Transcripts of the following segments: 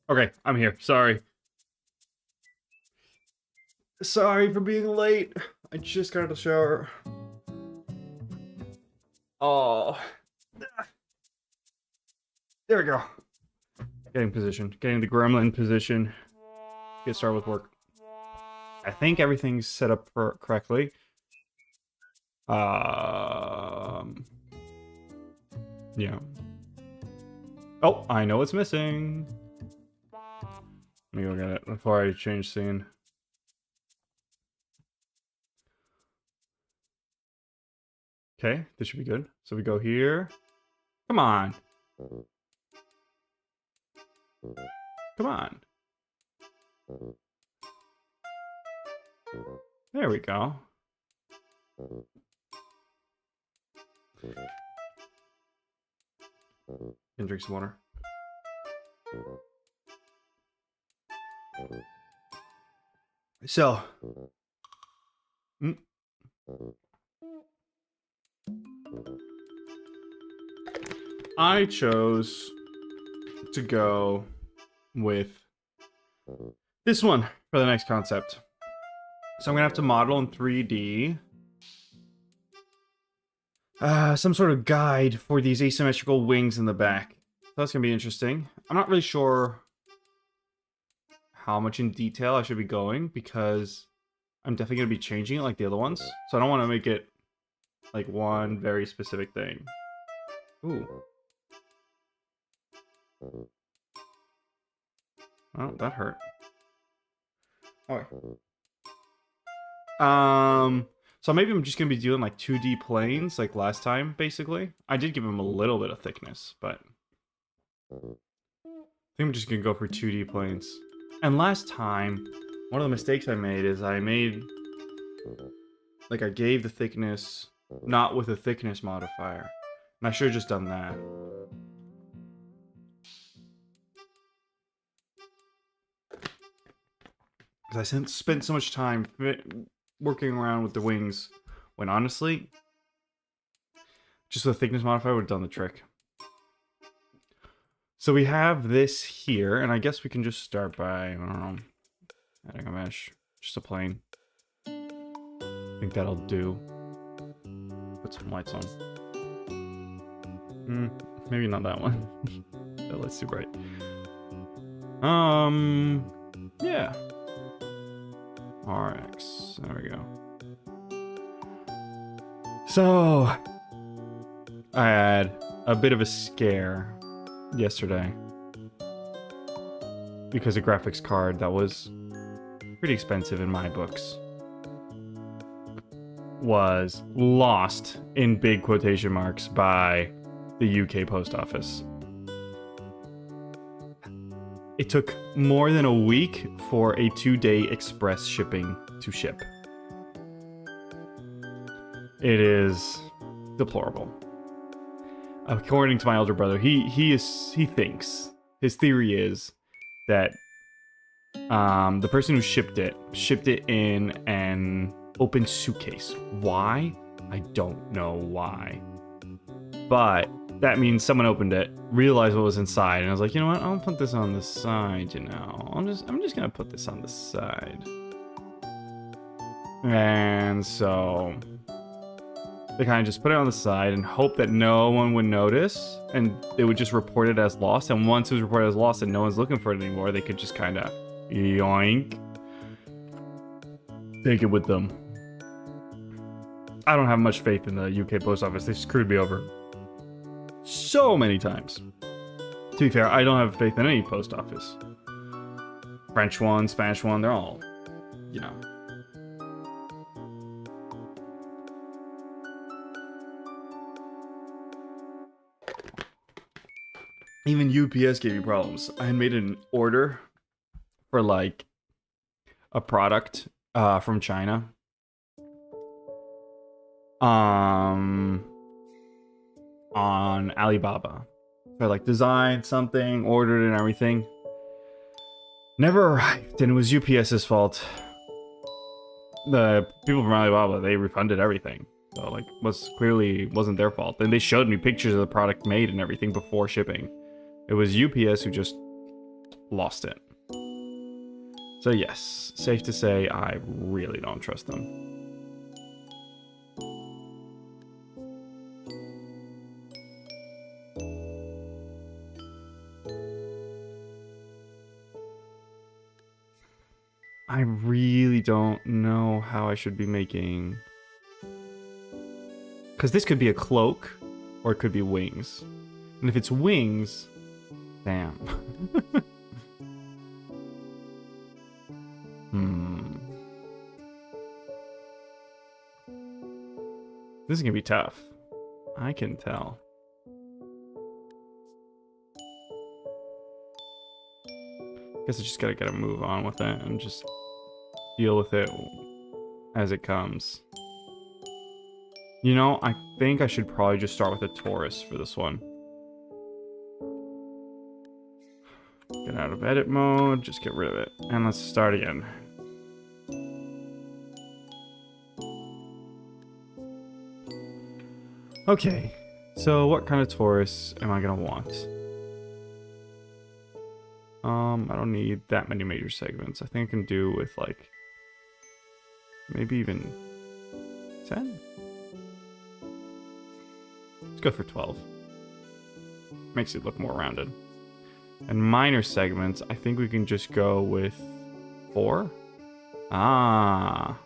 Okay, I'm here. Sorry. Sorry for being late. I just got out of the shower. Oh. There we go. Getting position. Getting the gremlin position. Get started with work. I think everything's set up correctly. Yeah. Oh, I know what's missing. Let me go get it before I change scene. Okay, this should be good. So we go here. Come on. Come on. There we go. Can drink some water. So. I chose to go with this one for the next concept. So I'm gonna have to model in 3D some sort of guide for these asymmetrical wings in the back. So that's gonna be interesting. I'm not really sure how much in detail I should be going because I'm definitely gonna be changing it like the other ones. So I don't want to make it like one very specific thing. Ooh. Oh, that hurt. Okay. So maybe I'm just gonna be doing like 2D planes like last time, basically. I did give him a little bit of thickness, but I think I'm just gonna go for 2D planes. And last time, one of the mistakes I made is I gave the thickness not with a thickness modifier. And I should have just done that. Because I spent so much time working around with the wings, when honestly, just the thickness modifier would have done the trick. So we have this here, and I guess we can just start by, I don't know, adding a mesh, just a plane. I think that'll do. Put some lights on. Maybe not that one. That light's too bright. Yeah. RX. There we go. So, I had a bit of a scare yesterday because a graphics card that was pretty expensive in my books was lost in big quotation marks by the UK post office. It took more than a week for a 2-day express shipping to ship. It is deplorable. According to my elder brother, he thinks, his theory is that the person who shipped it in an open suitcase. Why? I don't know why. But that means someone opened it, realized what was inside, and I was like, you know what? I'll put this on the side, you know. I'm just gonna put this on the side. And so they kind of just put it on the side and hope that no one would notice, and they would just report it as lost. And once it was reported as lost and no one's looking for it anymore, they could just kind of yoink, take it with them. I don't have much faith in the UK post office. They screwed me over so many times. To be fair, I don't have faith in any post office. French one, Spanish one, they're all, you know. Even UPS gave me problems. I had made an order for like a product from China. On Alibaba. So I like designed something, ordered it and everything. Never arrived, and it was UPS's fault. The people from Alibaba, they refunded everything. So like wasn't their fault. Then they showed me pictures of the product made and everything before shipping. It was UPS who just lost it. So yes, safe to say I really don't trust them. I really don't know how I should be making... Because this could be a cloak, or it could be wings. And if it's wings... Damn. This is gonna be tough. I can tell. Guess I just gotta move on with it and just deal with it as it comes. You know, I think I should probably just start with a Taurus for this one. Get out of edit mode, just get rid of it. And let's start again. Okay, so what kind of Taurus am I gonna want? I don't need that many major segments. I think I can do with like maybe even 10. Let's go for 12. Makes it look more rounded. And minor segments, I think we can just go with 4. Ah,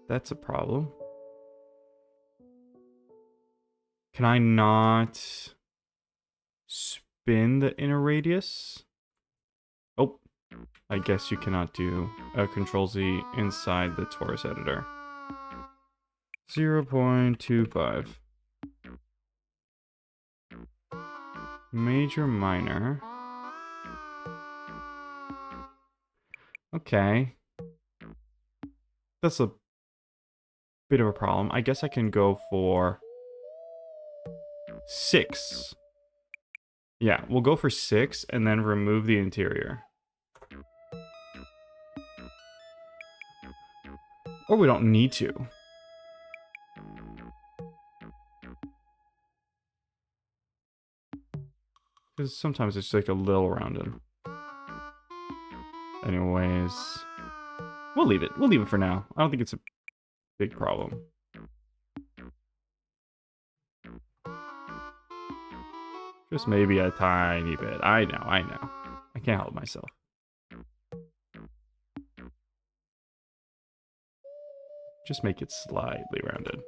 that's a problem. Can I not spin the inner radius? Oh, I guess you cannot do a Control-Z inside the Taurus editor. 0.25. Major, minor. Okay. That's a bit of a problem. I guess I can go for 6. Yeah, we'll go for 6 and then remove the interior. Or we don't need to. Because sometimes it's like a little rounded. Anyways, we'll leave it. We'll leave it for now. I don't think it's a big problem. Just maybe a tiny bit. I know. I can't help myself. Just make it slightly rounded.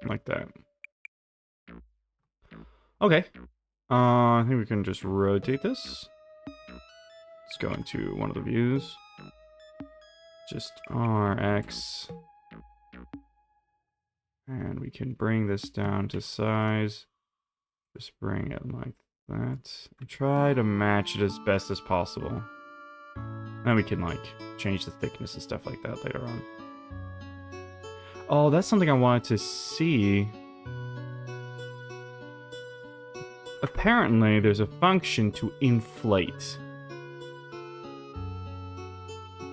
Like that. Okay. I think we can just rotate this. Let's go into one of the views. Just RX. And we can bring this down to size. Just bring it like that. And try to match it as best as possible. Then we can like change the thickness and stuff like that later on. Oh, that's something I wanted to see. Apparently, there's a function to inflate.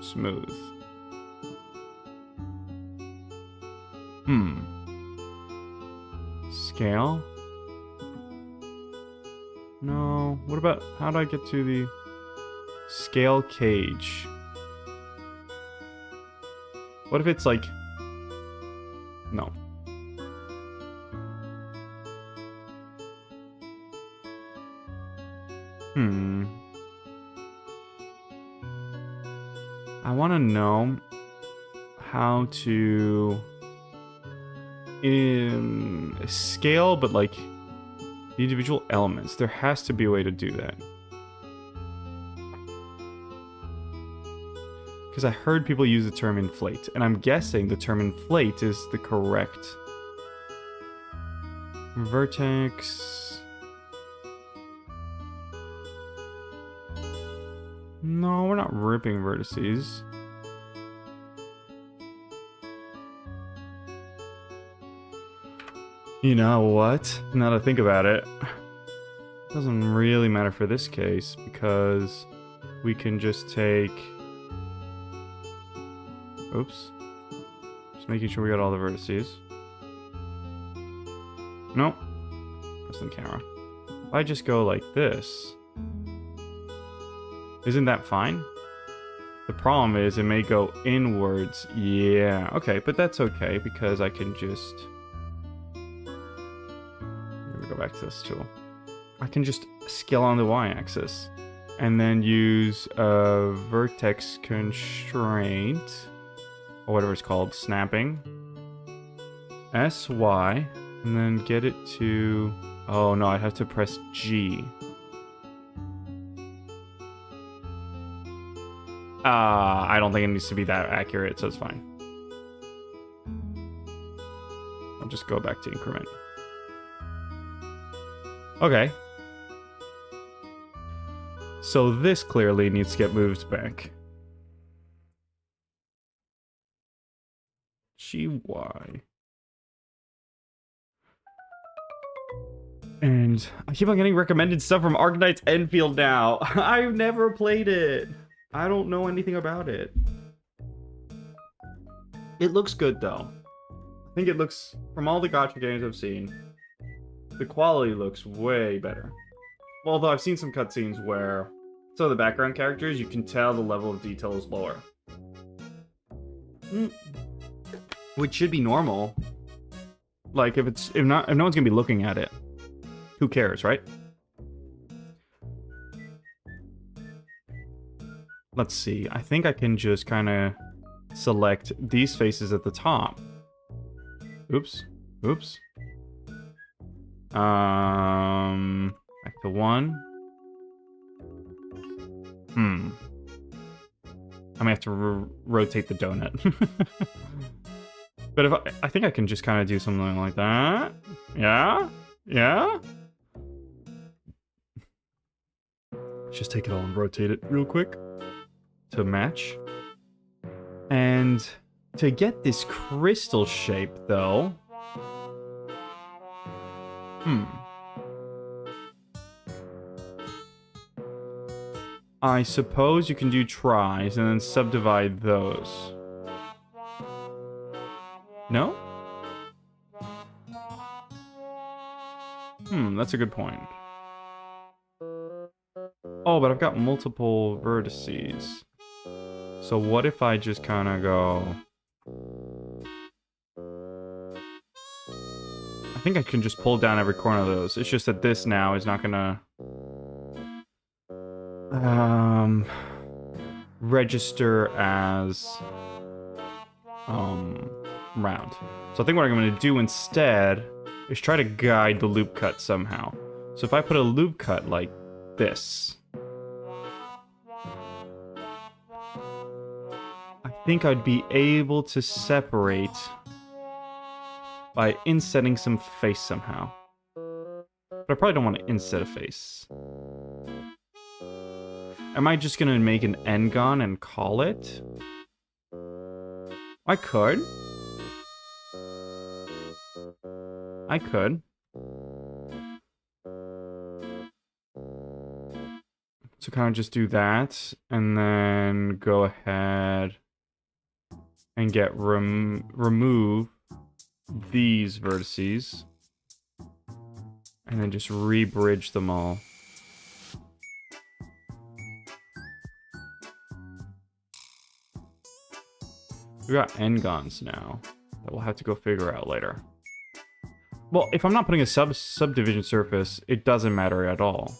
Smooth. Scale? No. What about, how do I get to the scale cage? What if it's like, no. I want to know how to scale, but like the individual elements. There has to be a way to do that. Because I heard people use the term inflate, and I'm guessing the term inflate is the correct vertex. No, we're not ripping vertices. You know what? Now that I think about it, it doesn't really matter for this case because we can just take... Oops. Just making sure we got all the vertices. Nope. Press the camera. If I just go like this, isn't that fine? The problem is it may go inwards. Yeah, okay, but that's okay because I can just... Let me go back to this tool. I can just scale on the y-axis and then use a vertex constraint, or whatever it's called, snapping. SY, and then get it to... Oh no, I'd have to press G. I don't think it needs to be that accurate, so it's fine. I'll just go back to increment. Okay. So this clearly needs to get moved back. GY. And I keep on getting recommended stuff from Arknight's Enfield now. I've never played it. I don't know anything about it. It looks good though. I think it looks, from all the gacha games I've seen, the quality looks way better. Although I've seen some cutscenes where some of the background characters, you can tell the level of detail is lower. Which should be normal. Like if no one's gonna be looking at it, who cares, right? Let's see. I think I can just kind of select these faces at the top. Oops. Oops. Back to 1. I may have to rotate the donut. But if I think I can just kind of do something like that. Yeah? Yeah? Just take it all and rotate it real quick to match. And to get this crystal shape, though... I suppose you can do tries and then subdivide those. No? That's a good point. Oh, but I've got multiple vertices. So what if I just kind of go... I think I can just pull down every corner of those. It's just that this now is not gonna... register as... round. So I think what I'm going to do instead is try to guide the loop cut somehow. So if I put a loop cut like this, I think I'd be able to separate by insetting some face somehow. But I probably don't want to inset a face. Am I just going to make an n-gon and call it? I could. I could. So kind of just do that, and then go ahead and get remove these vertices, and then just re-bridge them all. We got n-gons now that we'll have to go figure out later. Well, if I'm not putting a subdivision surface, it doesn't matter at all.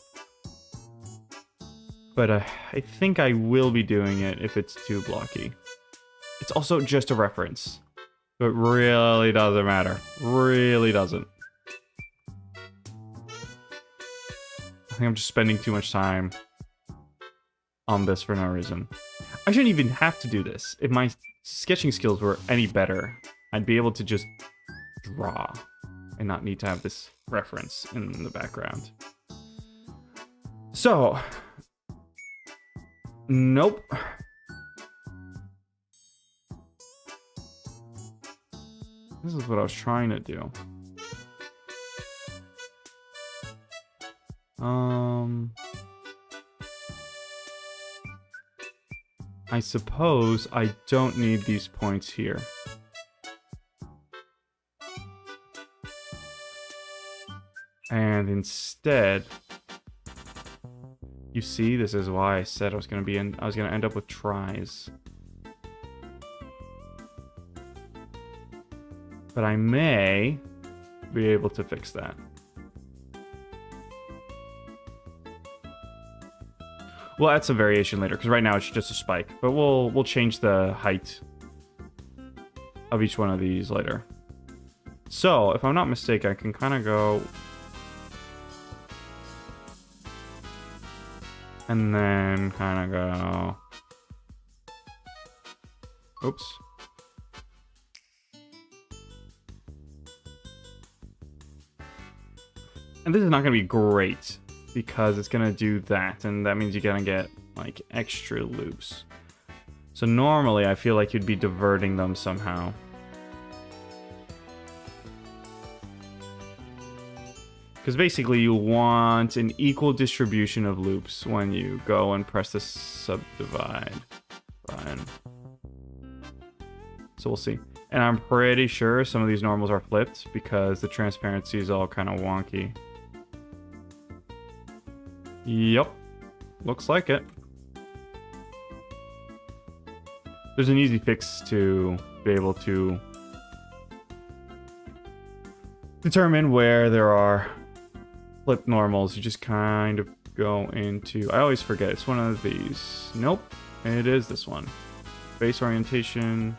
But I think I will be doing it if it's too blocky. It's also just a reference. So it really doesn't matter. Really doesn't. I think I'm just spending too much time on this for no reason. I shouldn't even have to do this. If my sketching skills were any better, I'd be able to just draw and not need to have this reference in the background. So, nope. This is what I was trying to do. I suppose I don't need these points here. And instead, You see, this is why I said I was gonna end up with tries. But I may be able to fix that. We'll add some variation later, because right now it's just a spike. But we'll change the height of each one of these later. So, if I'm not mistaken, I can kind of go... and then kind of go... oops. And this is not going to be great, because it's going to do that, and that means you're going to get, like, extra loops. So normally, I feel like you'd be diverting them somehow. Because basically, you want an equal distribution of loops when you go and press the subdivide button. So we'll see. And I'm pretty sure some of these normals are flipped, because the transparency is all kind of wonky. Yep. Looks like it. There's an easy fix to be able to determine where there are flipped normals. You just kind of go into... I always forget. It's one of these. Nope. It is this one. Base orientation.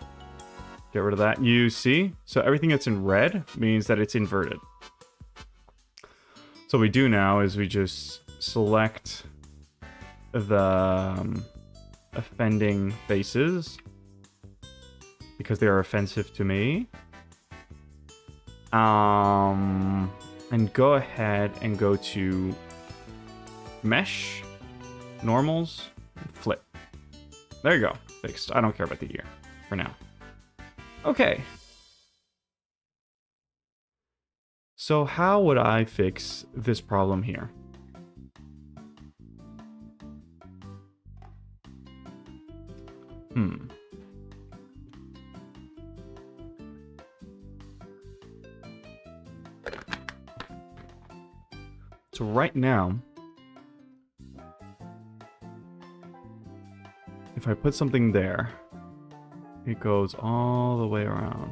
Get rid of that. You see? So everything that's in red means that it's inverted. So what we do now is we just select the offending faces because they are offensive to me. And go ahead and go to mesh, normals, flip. There you go. Fixed. I don't care about the ear for now. Okay. So how would I fix this problem here? So right now, if I put something there, it goes all the way around.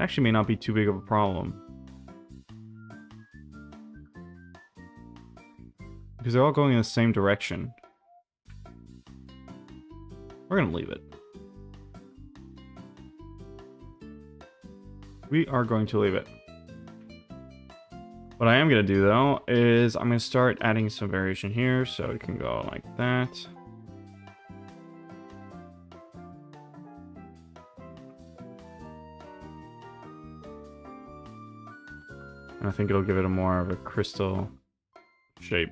Actually may not be too big of a problem, because they're all going in the same direction. We're gonna leave it. We are going to leave it. What I am gonna do though is I'm gonna start adding some variation here, so it can go like that. And I think it'll give it a more of a crystal shape.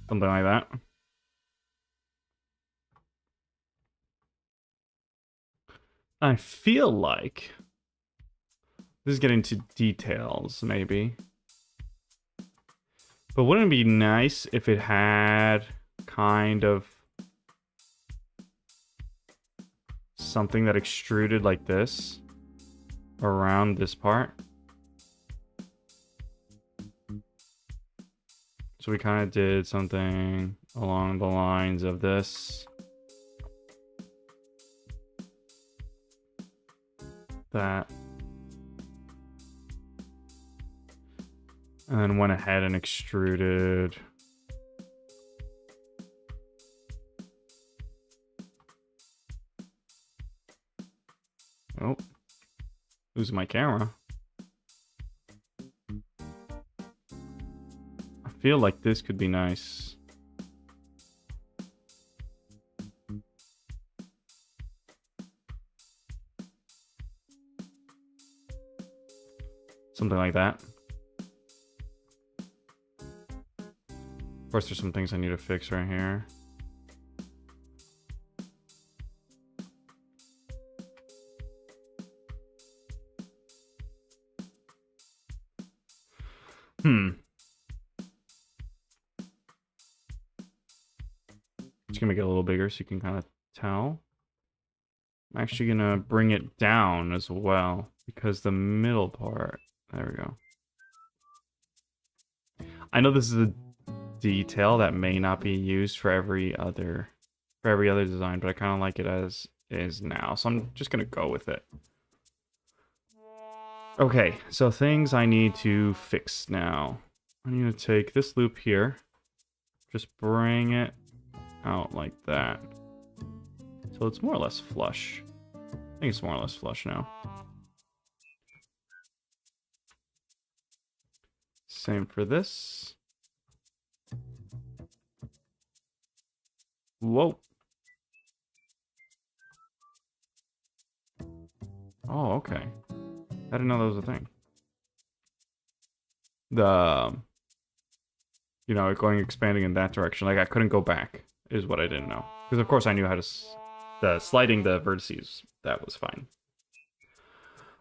Something like that. I feel like this is getting to details, maybe. But wouldn't it be nice if it had kind of something that extruded like this around this part? So we kind of did something along the lines of this. That. And then went ahead and extruded. Oh. Losing my camera. I feel like this could be nice. Something like that. Of course, there's some things I need to fix right here. Hmm. Just gonna make it a little bigger so you can kind of tell. I'm actually gonna bring it down as well because the middle part. There we go. I know this is a detail that may not be used for every other design, but I kind of like it as is now, so I'm just gonna go with it. Okay, so things I need to fix now. I need to take this loop here, just bring it out like that, so it's more or less flush. I think it's more or less flush now. Same for this. Whoa. Oh, okay. I didn't know that was a thing. You know, expanding in that direction. Like, I couldn't go back, is what I didn't know. Because, of course, I knew how to... sliding the vertices, that was fine.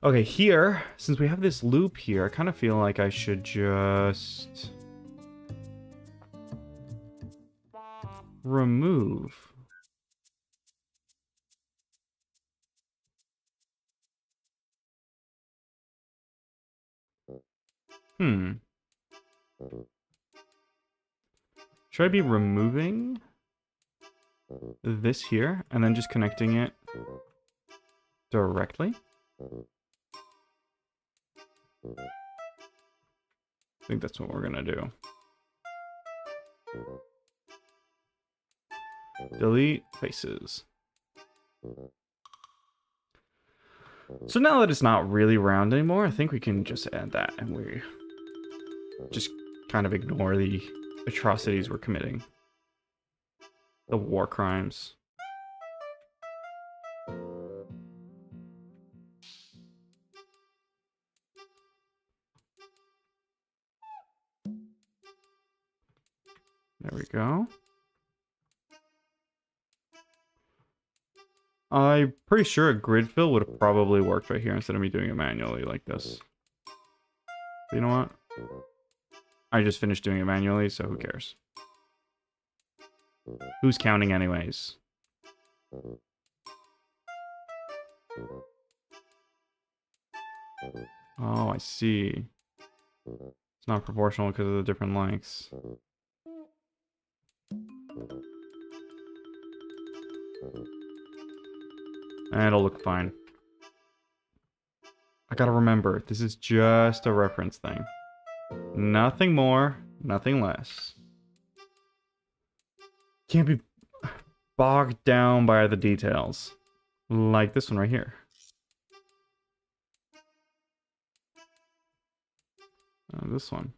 Okay, here, since we have this loop here, I kind of feel like I should just... remove... Should I be removing this here and then just connecting it directly? I think that's what we're gonna do. Delete faces. So now that it's not really round anymore, I think we can just add that and we just kind of ignore the atrocities we're committing. The war crimes. There we go. I'm pretty sure a grid fill would have probably worked right here instead of me doing it manually like this. But you know what? I just finished doing it manually, so who cares? Who's counting anyways? Oh, I see. It's not proportional because of the different lengths. And it'll look fine. I gotta remember, this is just a reference thing. Nothing more, nothing less. Can't be bogged down by the details. Like this one right here. This one.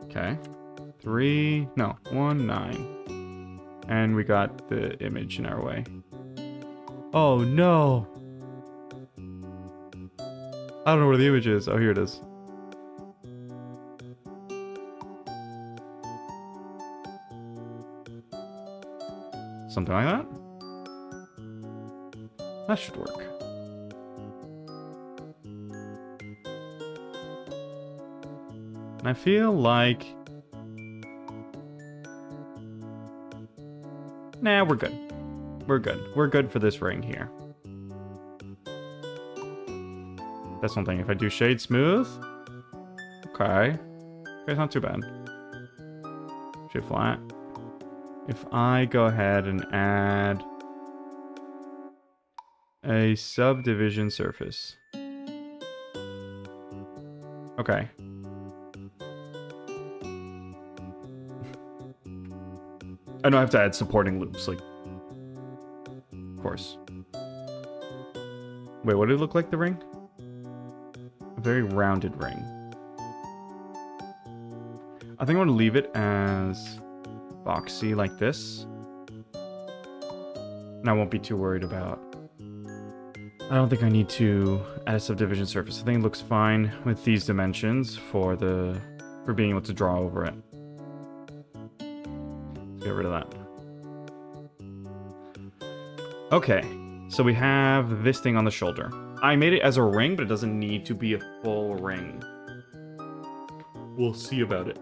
Okay. 3, no, 1, 9. And we got the image in our way. Oh no! I don't know where the image is. Oh, here it is. Something like that? That should work. And I feel like... Nah, we're good. We're good. We're good for this ring here. That's one thing. If I do shade smooth... Okay. Okay, it's not too bad. Shade flat. If I go ahead and add... a subdivision surface. Okay. I know I have to add supporting loops, like... Of course. Wait, what did it look like, the ring? A very rounded ring. I think I want to leave it as boxy like this. And I won't be too worried about... I don't think I need to add a subdivision surface. I think it looks fine with these dimensions for being able to draw over it. Get rid of that. Okay, so we have this thing on the shoulder. I made it as a ring, but it doesn't need to be a full ring. We'll see about it.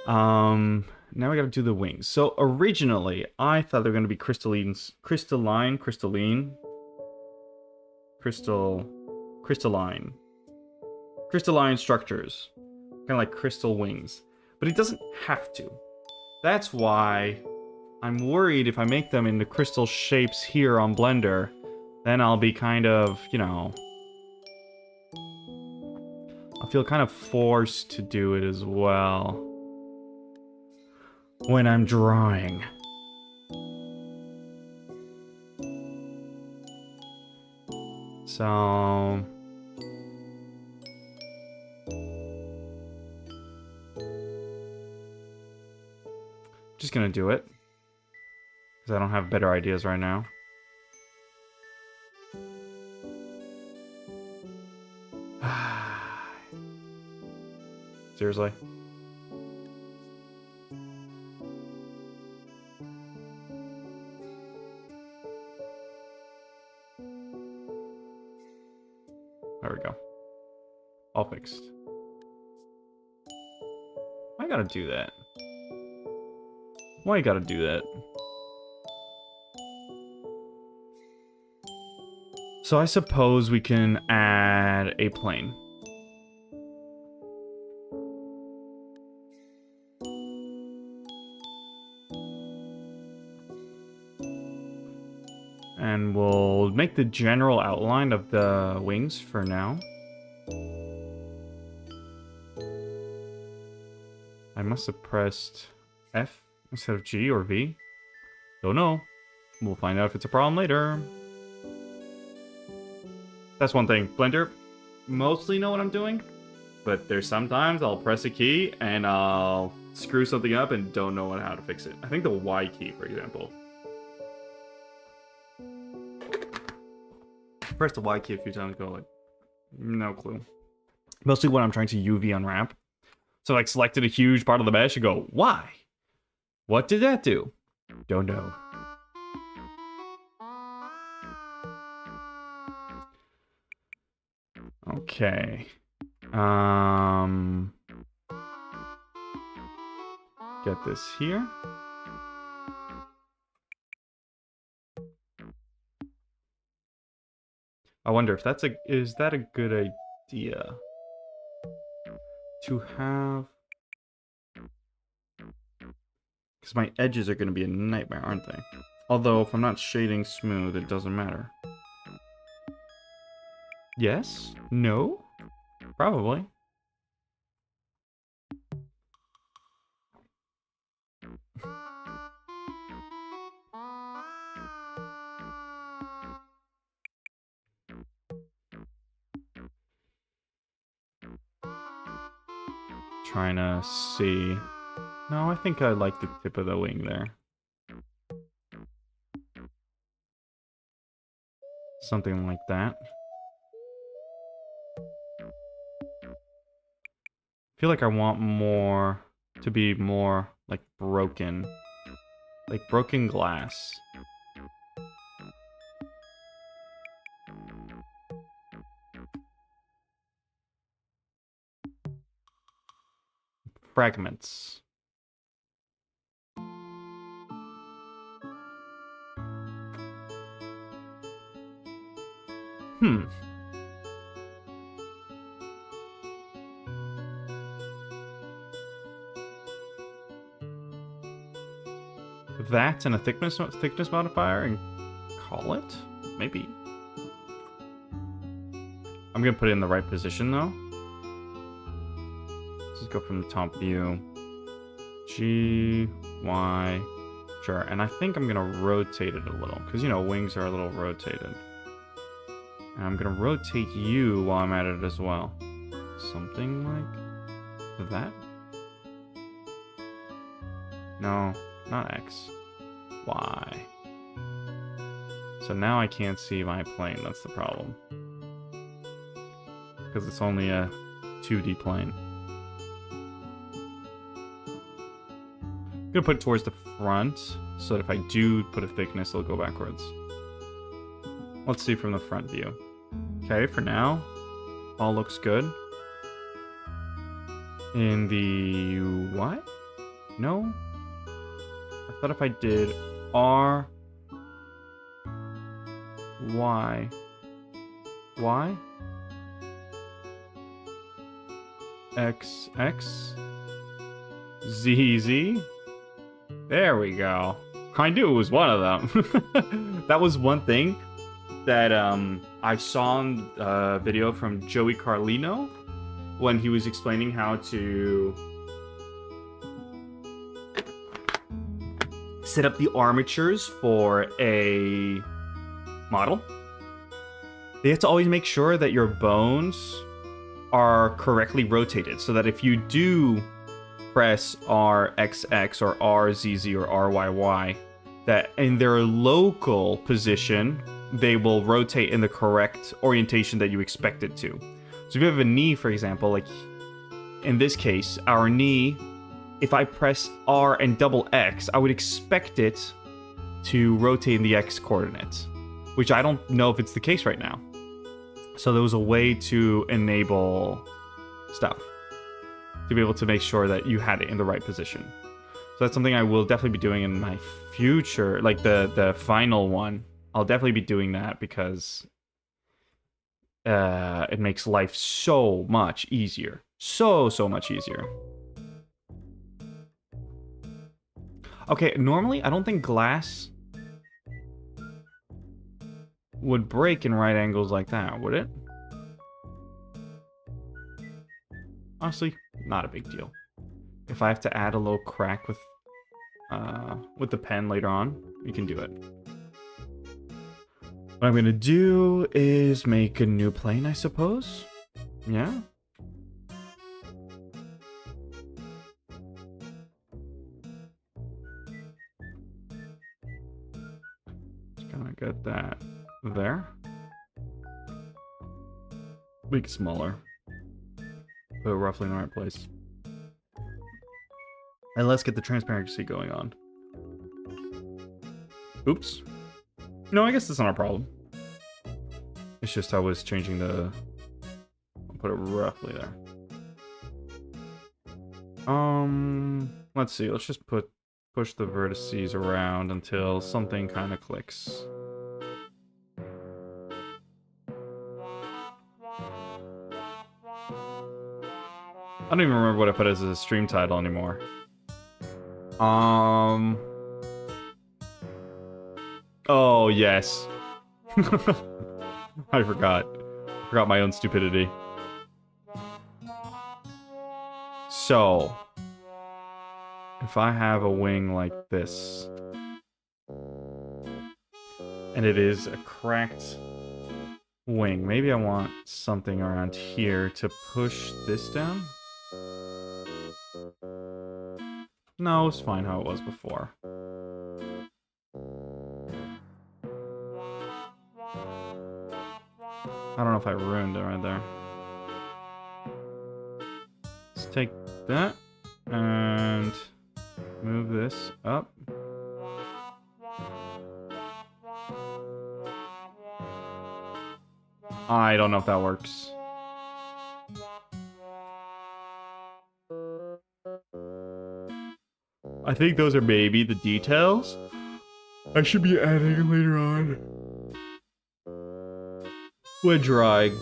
Now we gotta do the wings. So originally, I thought they were gonna be crystalline structures. Kind of like crystal wings. But it doesn't have to. That's why I'm worried if I make them into crystal shapes here on Blender, then I'll be kind of, you know... I'll feel kind of forced to do it as well when I'm drawing. So... just gonna do it. Because I don't have better ideas right now. Seriously? There we go. All fixed. I gotta do that. Why you gotta do that? So I suppose we can add a plane. And we'll make the general outline of the wings for now. I must have pressed F instead of G or V. Don't know. We'll find out if it's a problem later. That's one thing. Blender mostly know what I'm doing, but there's sometimes I'll press a key and I'll screw something up and don't know how to fix it. I think the Y key, for example. Press the Y key a few times, go like, no clue. Mostly when I'm trying to UV unwrap. So like selected a huge part of the mesh and go, why? What did that do? Don't know. Okay. Get this here. I wonder if that's is that a good idea? To have... because my edges are going to be a nightmare, aren't they? Although, if I'm not shading smooth, it doesn't matter. Yes? No? Probably. Trying to see... no, I think I like the tip of the wing there. Something like that. I feel like I want more to be more like broken. Like broken glass. Fragments. That and a thickness modifier and call it? Maybe. I'm gonna put it in the right position though. Let's just go from the top view. G, Y, sure. And I think I'm gonna rotate it a little, because you know, wings are a little rotated. And I'm gonna rotate you while I'm at it as well. Something like that? No, not X. Y. So now I can't see my plane, that's the problem. Because it's only a 2D plane. gonna put it towards the front, so that if I do put a thickness, it'll go backwards. Let's see from the front view. Okay, for now, all looks good. In the... what? No? I thought if I did R... Y... Y? X, X? Z, Z? There we go. I knew it was one of them. That was one thing that I saw in a video from Joey Carlino when he was explaining how to set up the armatures for a model. They have to always make sure that your bones are correctly rotated, so that if you do press RXX or RZZ or RYY, that in their local position, they will rotate in the correct orientation that you expect it to. So if you have a knee, for example, like in this case, our knee, if I press R and double X, I would expect it to rotate in the X coordinates, which I don't know if it's the case right now. So there was a way to enable stuff to be able to make sure that you had it in the right position. So that's something I will definitely be doing in my future, like the final one. I'll definitely be doing that because it makes life so much easier. So much easier. Okay, normally I don't think glass would break in right angles like that, would it? Honestly, not a big deal. If I have to add a little crack with the pen later on, we can do it. What I'm gonna do is make a new plane, I suppose. Yeah. Just gonna get that there. Make it smaller. Put it roughly in the right place. And let's get the transparency going on. Oops. No, I guess that's not a problem. It's just I was changing the... I'll put it roughly there. Let's see. Let's just push the vertices around until something kind of clicks. I don't even remember what I put as a stream title anymore. Oh, yes. I forgot. Forgot my own stupidity. So, if I have a wing like this, and it is a cracked wing, maybe I want something around here to push this down? No, it's fine how it was before. I don't know if I ruined it right there. Let's take that and move this up. I don't know if that works. I think those are maybe the details I should be adding later on. When drawing.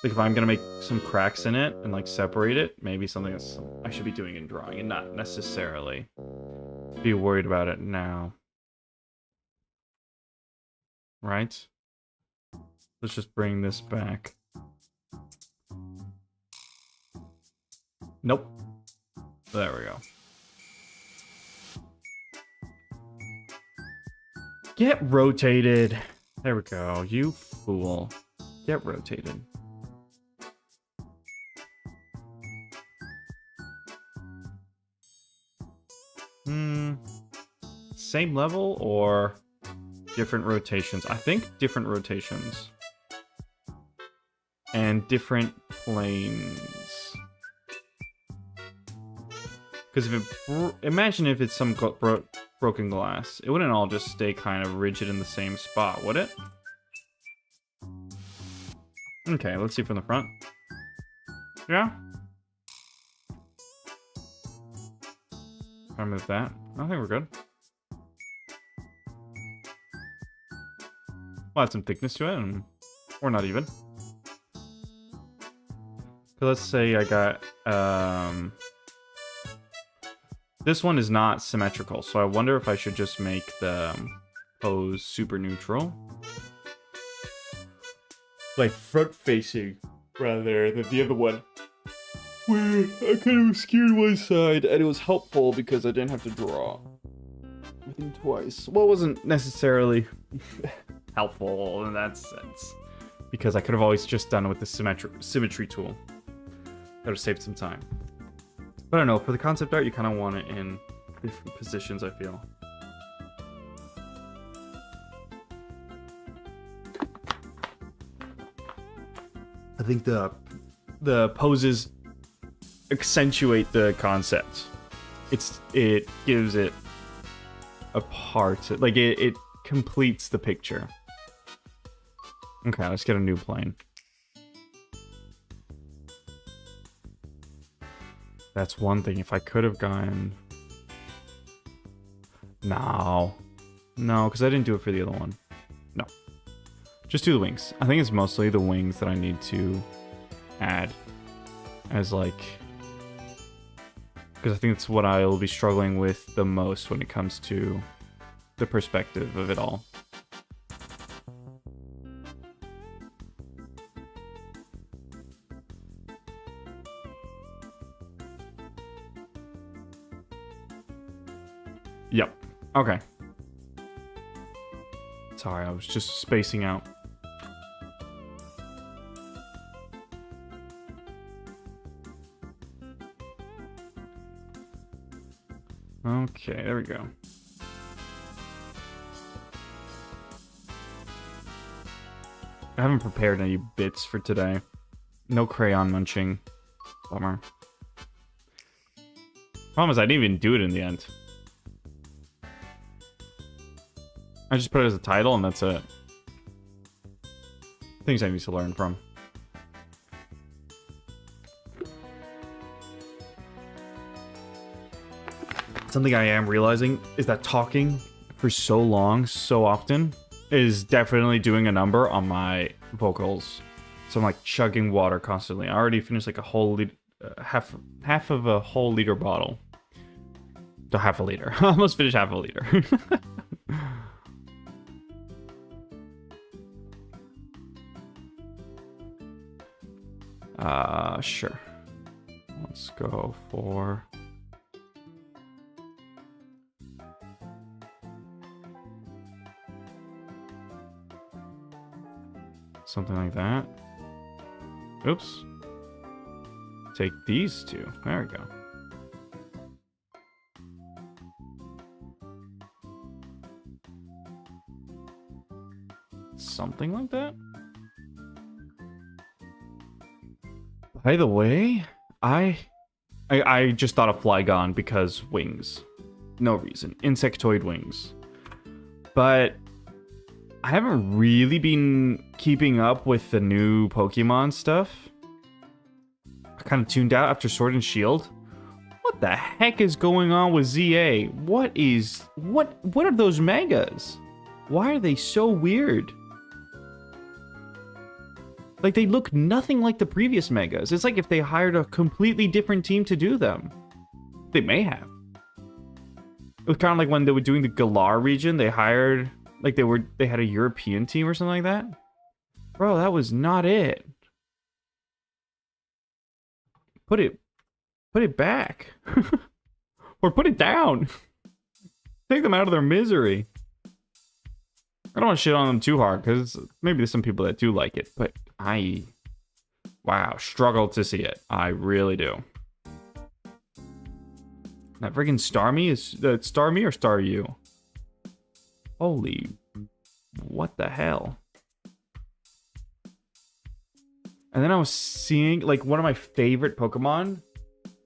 Like if I'm gonna make some cracks in it and like separate it, maybe something that's I should be doing in drawing and not necessarily be worried about it now. Right? Let's just bring this back. Nope. There we go. Get rotated. There we go. You fool. Get rotated. Same level or different rotations? I think different rotations. And different planes. Because if it, imagine if it's some broken glass, it wouldn't all just stay kind of rigid in the same spot, would it? Okay, let's see from the front. Yeah. I'll move that. I think we're good. We'll add some thickness to it, or not even. So let's say I got, this one is not symmetrical, so I wonder if I should just make the pose super neutral. Like front-facing, rather than the other one. Where I kind of skewed one side, and it was helpful because I didn't have to draw everything twice. Well, it wasn't necessarily helpful in that sense, because I could have always just done it with the symmetry tool. That would have saved some time. But I don't know, for the concept art, you kind of want it in different positions, I feel. I think the poses accentuate the concept. It gives it a part, like it completes the picture. Okay, let's get a new plane. That's one thing. If I could have gone... No, because I didn't do it for the other one. No. Just do the wings. I think it's mostly the wings that I need to add as like... Because I think it's what I'll be struggling with the most when it comes to the perspective of it all. Yep. Okay. Sorry, I was just spacing out. Okay, there we go. I haven't prepared any bits for today. No crayon munching. Bummer. Problem is, I didn't even do it in the end. I just put it as a title and that's it. Things I need to learn from. Something I am realizing is that talking for so long, so often, is definitely doing a number on my vocals. So I'm like chugging water constantly. I already finished like a whole half of a whole liter bottle. So half a liter. I almost finished half a liter. Sure. Let's go for... something like that. Oops. Take these two. There we go. Something like that. By the way, I just thought of Flygon because wings. No reason. Insectoid wings. But I haven't really been keeping up with the new Pokemon stuff. I kind of tuned out after Sword and Shield. What the heck is going on with ZA? What are those megas? Why are they so weird? Like, they look nothing like the previous megas. It's like if they hired a completely different team to do them. They may have. It was kind of like when they were doing the Galar region, they hired... like they had a European team or something like that. Bro, that was not it. Put it back. Or put it down. Take them out of their misery. I don't want to shit on them too hard, because maybe there's some people that do like it, but wow, struggle to see it. I really do. That friggin' Starmie is Starmie or Staryu? Holy, what the hell? And then I was seeing, like, one of my favorite Pokemon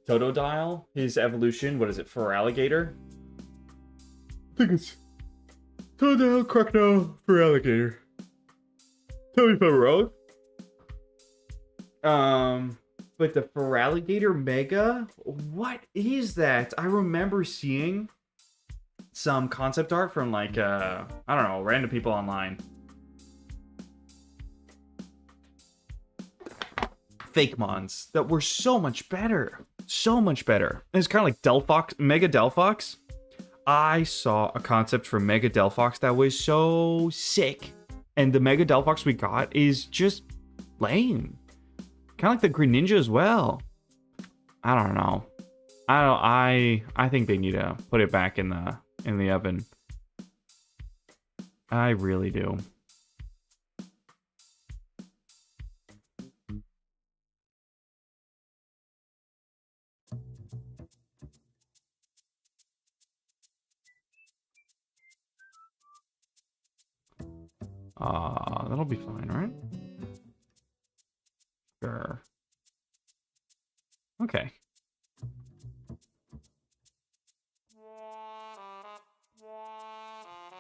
Totodile, his evolution. What is it for alligator? I think it's Totodile, Crocodile, for alligator. Tell me if I'm wrong. But the Feraligatr Mega, what is that? I remember seeing some concept art from like, I don't know, random people online. Fake mons that were so much better. So much better. And it's kind of like Delphox, Mega Delphox. I saw a concept for Mega Delphox that was so sick. And the Mega Delphox we got is just lame. Kind of like the Greninja as well. I don't know. I think they need to put it back in the oven. I really do. That'll be fine, right? Sure. Okay.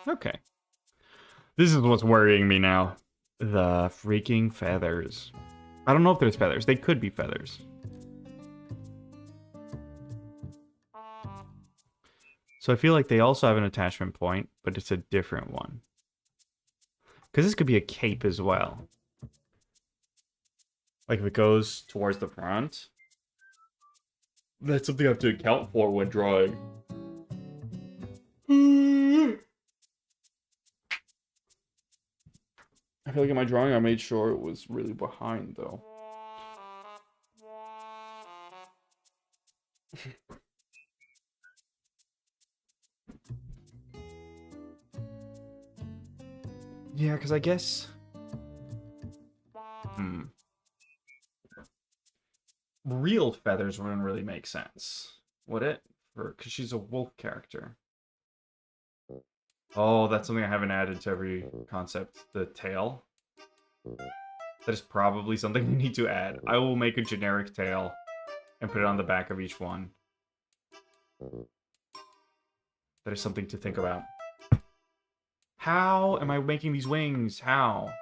Okay. This is what's worrying me now. The freaking feathers. I don't know if there's feathers. They could be feathers. So I feel like they also have an attachment point, but it's a different one. Because this could be a cape as well. Like if it goes towards the front. That's something I have to account for when drawing. I feel like in my drawing I made sure it was really behind though. Yeah, because I guess... Real feathers wouldn't really make sense, would it? Because she's a wolf character. Oh, that's something I haven't added to every concept. The tail. That is probably something we need to add. I will make a generic tail and put it on the back of each one. That is something to think about. How am I making these wings? How?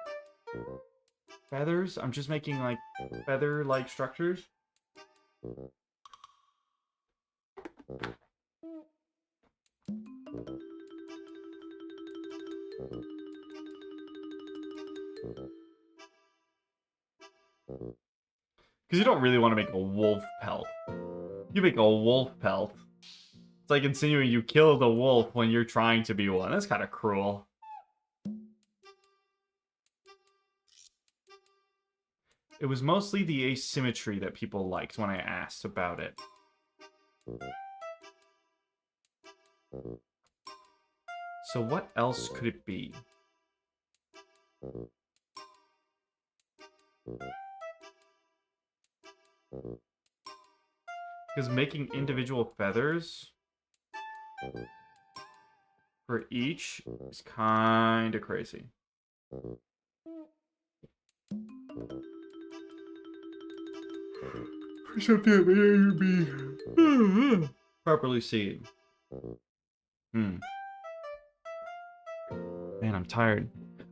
Feathers? I'm just making like feather-like structures. Because you don't really want to make a wolf pelt. You make a wolf pelt. It's like insinuating you killed a wolf when you're trying to be one. That's kind of cruel. It was mostly the asymmetry that people liked when I asked about it. So what else could it be? Because making individual feathers for each is kind of crazy. For something that may even be properly seen. Man, I'm tired.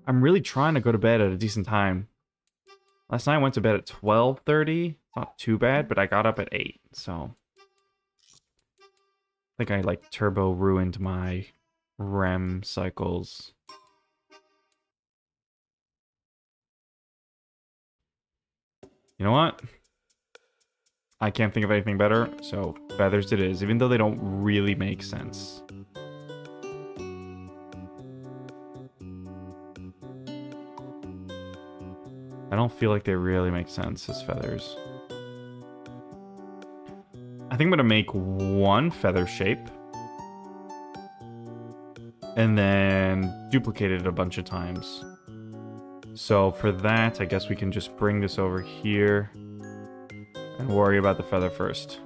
I'm really trying to go to bed at a decent time. Last night I went to bed at 12:30. It's not too bad, but I got up at 8, so... I think I, like, turbo ruined my REM cycles. You know what? I can't think of anything better, so feathers it is, even though they don't really make sense. I don't feel like they really make sense as feathers. I think I'm gonna make one feather shape. And then duplicate it a bunch of times. So for that, I guess we can just bring this over here and worry about the feather first.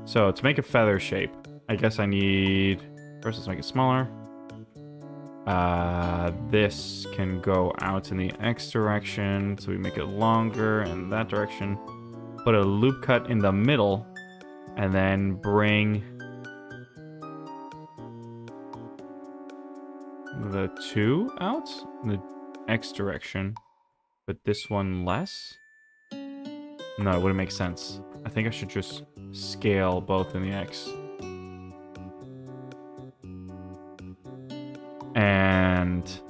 So to make a feather shape, I guess I need... First, let's make it smaller. This can go out in the X direction, so we make it longer in that direction. Put a loop cut in the middle And then bring the 2 out in the X direction, but this one less? No, it wouldn't make sense. I think I should just scale both in the X. And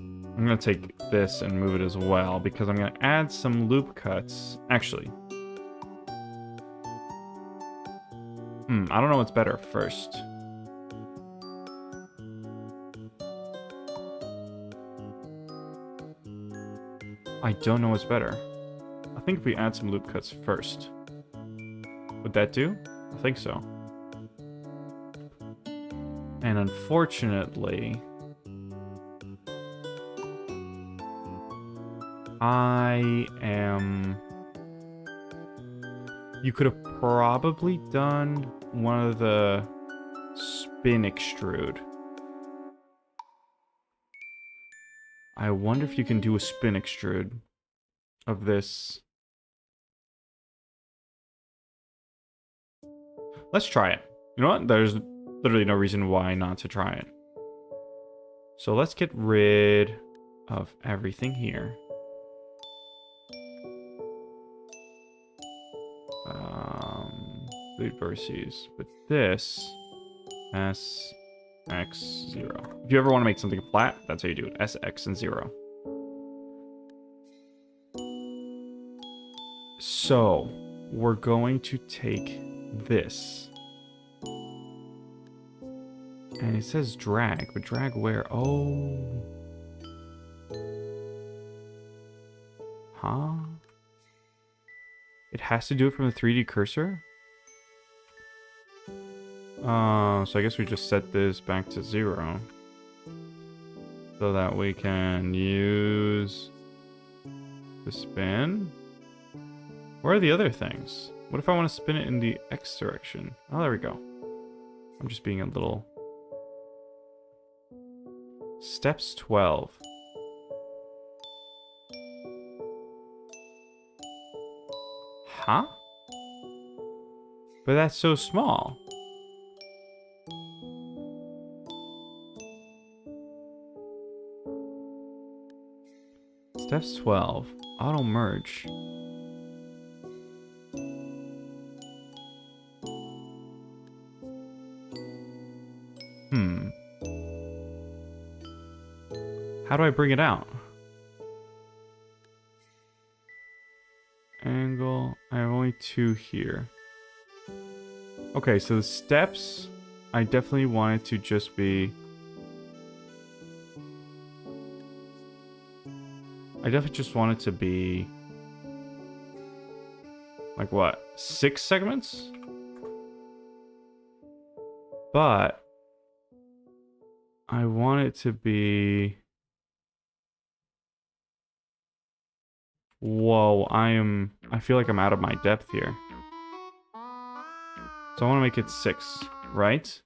I'm going to take this and move it as well, because I'm going to add some loop cuts. Actually, I don't know what's better first. I don't know what's better. I think if we add some loop cuts first. Would that do? I think so. And unfortunately, you could have probably done one of the spin extrude. I wonder if you can do a spin extrude of this. Let's try it. You know what? There's literally no reason why not to try it. So let's get rid of everything here. Lead vertices, but this S X 0. If you ever want to make something flat, that's how you do it. S X and 0. So we're going to take this, and it says drag, but drag where? Oh, huh? It has to do it from the 3D cursor? So I guess we just set this back to 0 so that we can use the spin. Where are the other things? What if I want to spin it in the X direction? Oh, there we go. I'm just being a little... Steps 12. Huh? But that's so small. Steps 12. Auto merge. How do I bring it out? Angle. I have only 2 here. Okay, so the steps, I definitely want it to just be... I definitely just want it to be... like what? 6 segments? But... I want it to be... Whoa, I feel like I'm out of my depth here. So I want to make it 6, right?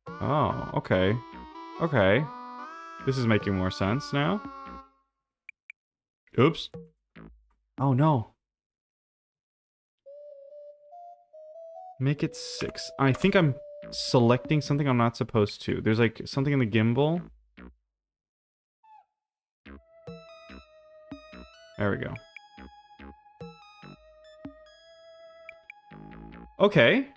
Oh, okay. Okay. This is making more sense now. Oops. Oh, no. Make it 6. I think I'm selecting something I'm not supposed to. There's like something in the gimbal. There we go. Okay.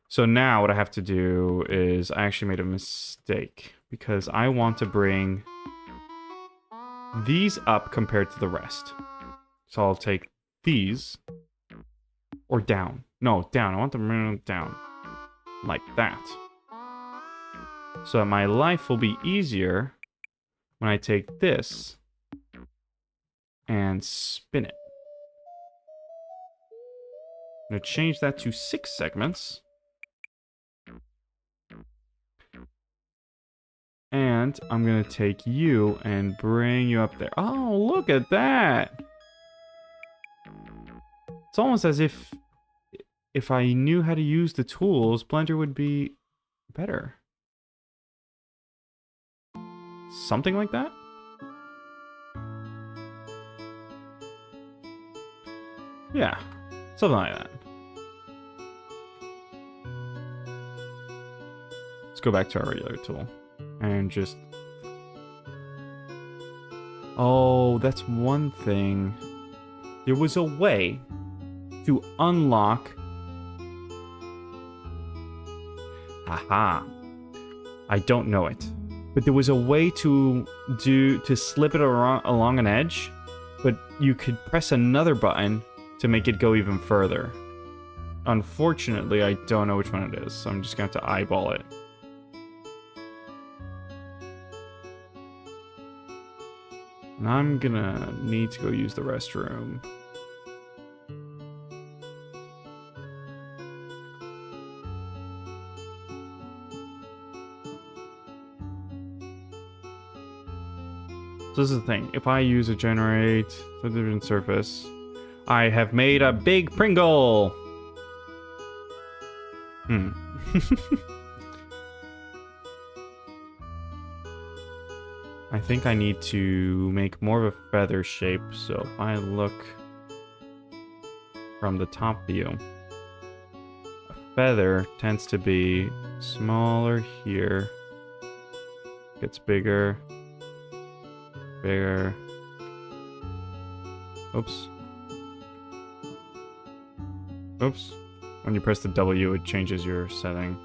So now what I have to do is I actually made a mistake because I want to bring these up compared to the rest. So I'll take these or down. No, down. I want them down like that. So that my life will be easier when I take this and spin it. I'm going to change that to 6 segments. And I'm going to take you and bring you up there. Oh, look at that. It's almost as if I knew how to use the tools, Blender would be better. Something like that? Yeah, something like that. Let's go back to our regular tool and just... Oh, that's one thing. There was a way to unlock... Aha. I don't know it. But there was a way to slip it along an edge, but you could press another button to make it go even further. Unfortunately, I don't know which one it is, so I'm just going to have to eyeball it. And I'm gonna need to go use the restroom. So this is the thing. If I use a generate subdivision surface, I have made a big Pringle! I think I need to make more of a feather shape, so if I look from the top view, a feather tends to be smaller here, gets bigger, bigger, oops, oops, when you press the W it changes your setting,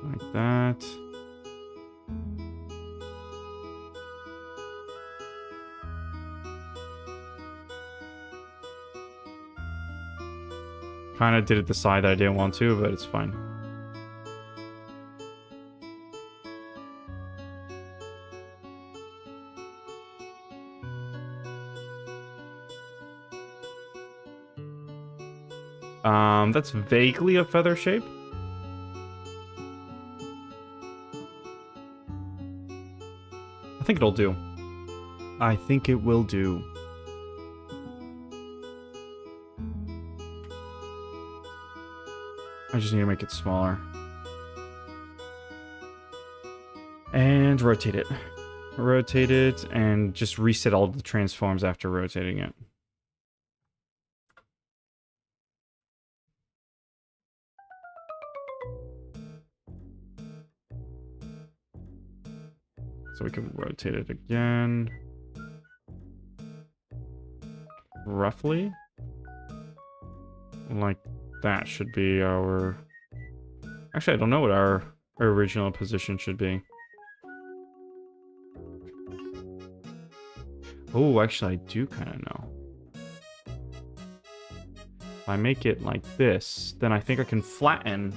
like that. Kind of did it the side that I didn't want to, but it's fine. That's vaguely a feather shape. I think it'll do. I think it will do. I just need to make it smaller. And rotate it. Rotate it and just reset all the transforms after rotating it. So we can rotate it again. Roughly. Like that should be our... Actually, I don't know what our original position should be. Oh, actually, I do kind of know. If I make it like this, then I think I can flatten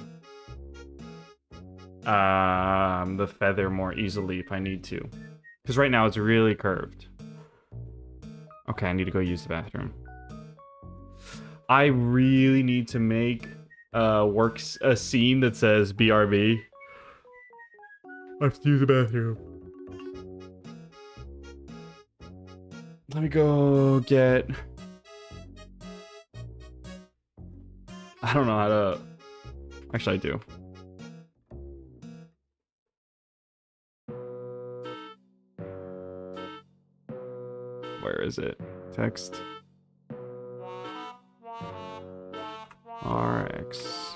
the feather more easily if I need to. Because right now it's really curved. Okay, I need to go use the bathroom. I really need to make a scene that says BRB. I have to use the bathroom. Let me go get... I don't know how to... Actually, I do. Where is it? Text. RX.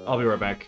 I'll be right back.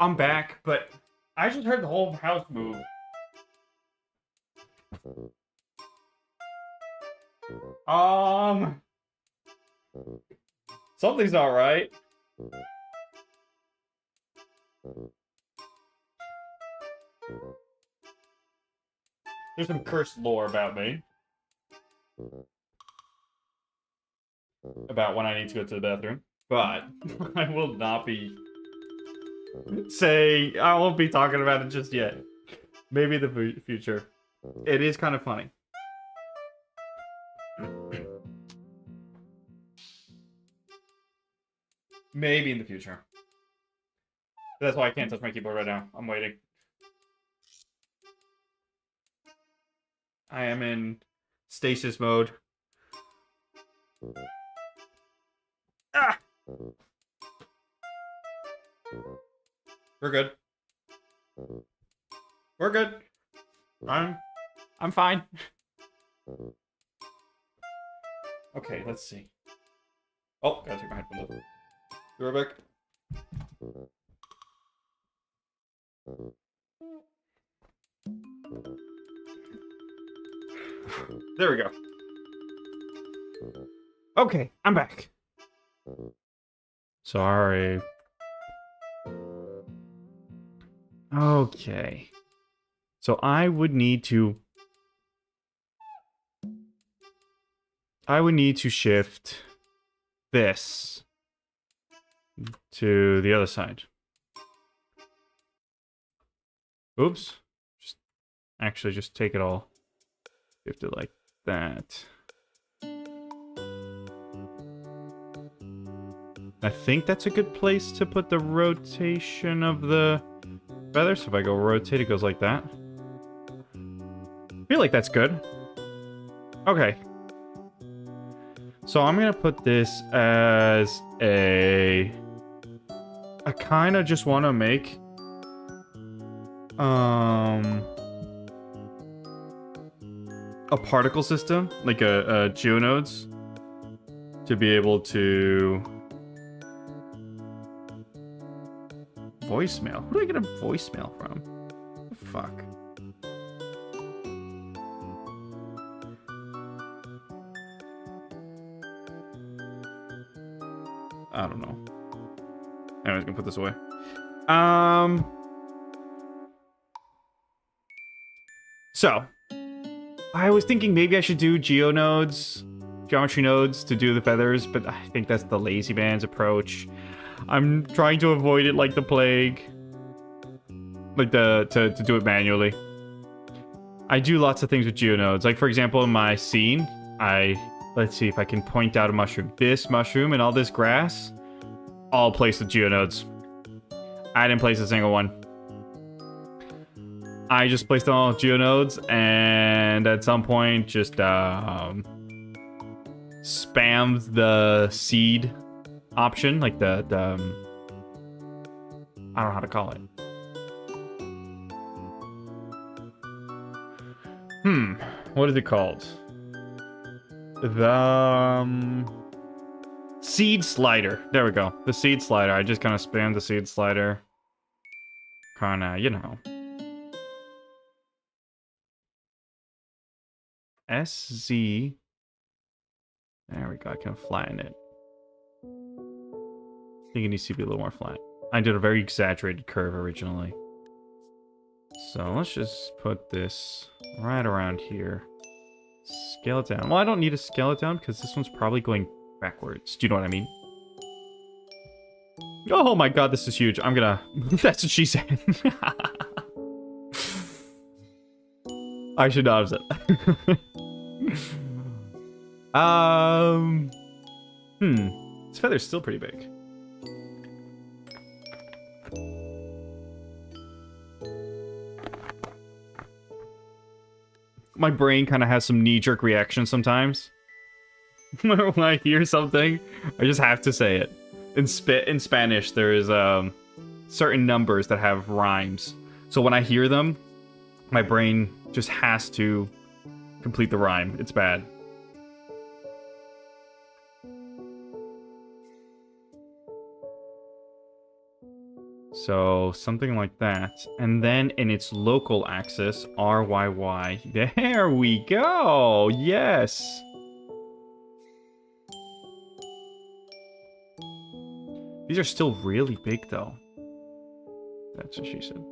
I'm back, but I just heard the whole house move. Something's not right. There's some cursed lore about me. About when I need to go to the bathroom. But I will not be saying, I won't be talking about it just yet. Maybe in the future. It is kind of funny. Maybe in the future. That's why I can't touch my keyboard right now. I'm waiting. I am in stasis mode. Ah! We're good. We're good. I'm fine. Okay, let's see. Oh, gotta take my headphones off. Be right back. There we go. Okay, I'm back. Sorry. Okay. So I would need to shift this to the other side. Oops. Just take it all. Shift it like that. I think that's a good place to put the rotation of the feather. So if I go rotate, it goes like that. I feel like that's good. Okay. So I'm gonna put this as I kind of just want to make a particle system, like a geonodes, to be able to voicemail. Who do I get a voicemail from? What the fuck? I don't know. Anyways, gonna put this away. So I was thinking maybe I should do geometry nodes to do the feathers, but I think that's the lazy man's approach. I'm trying to avoid it like the plague. Like to do it manually. I do lots of things with geonodes. Like for example, in my scene, let's see if I can point out a mushroom. This mushroom and all this grass, all placed with geonodes. I didn't place a single one. I just placed them all with geonodes, and at some point just spammed the seed option, like the I don't know how to call it. What is it called? The seed slider. There we go. The seed slider. I just kind of spammed the seed slider. Kinda, you know. SZ. There we go. I can flatten it. I think it needs to be a little more flat. I did a very exaggerated curve originally. So let's just put this right around here. Scale it down. Well, I don't need to scale it down because this one's probably going backwards. Do you know what I mean? Oh my god, this is huge. I'm gonna... That's what she said. I should not have said that. This feather's still pretty big. My brain kind of has some knee-jerk reactions sometimes. When I hear something, I just have to say it. In Spanish, there is certain numbers that have rhymes. So when I hear them, my brain just has to complete the rhyme. It's bad. So something like that. And then in its local axis, RYY. There we go! Yes! These are still really big, though. That's what she said.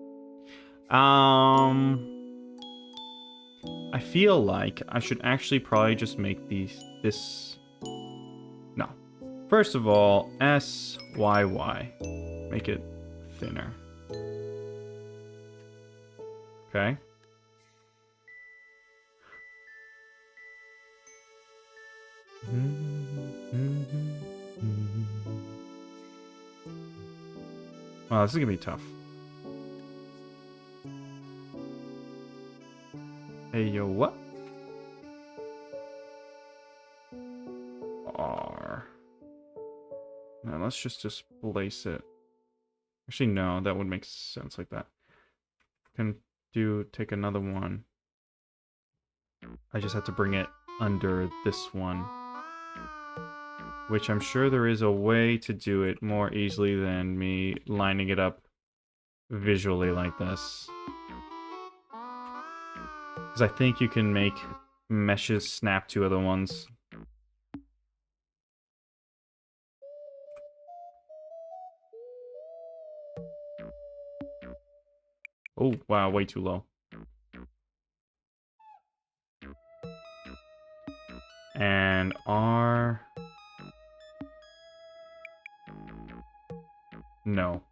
I feel like I should actually probably just make this... No. First of all, SYY. Make it thinner. Okay. Wow, this is gonna be tough. Hey, yo, what? R. Now let's just displace it. Actually, no, that would make sense like that. Can take another one. I just have to bring it under this one. Which I'm sure there is a way to do it more easily than me lining it up visually like this. Because I think you can make meshes snap to other ones. Oh, wow, way too low. And R... No.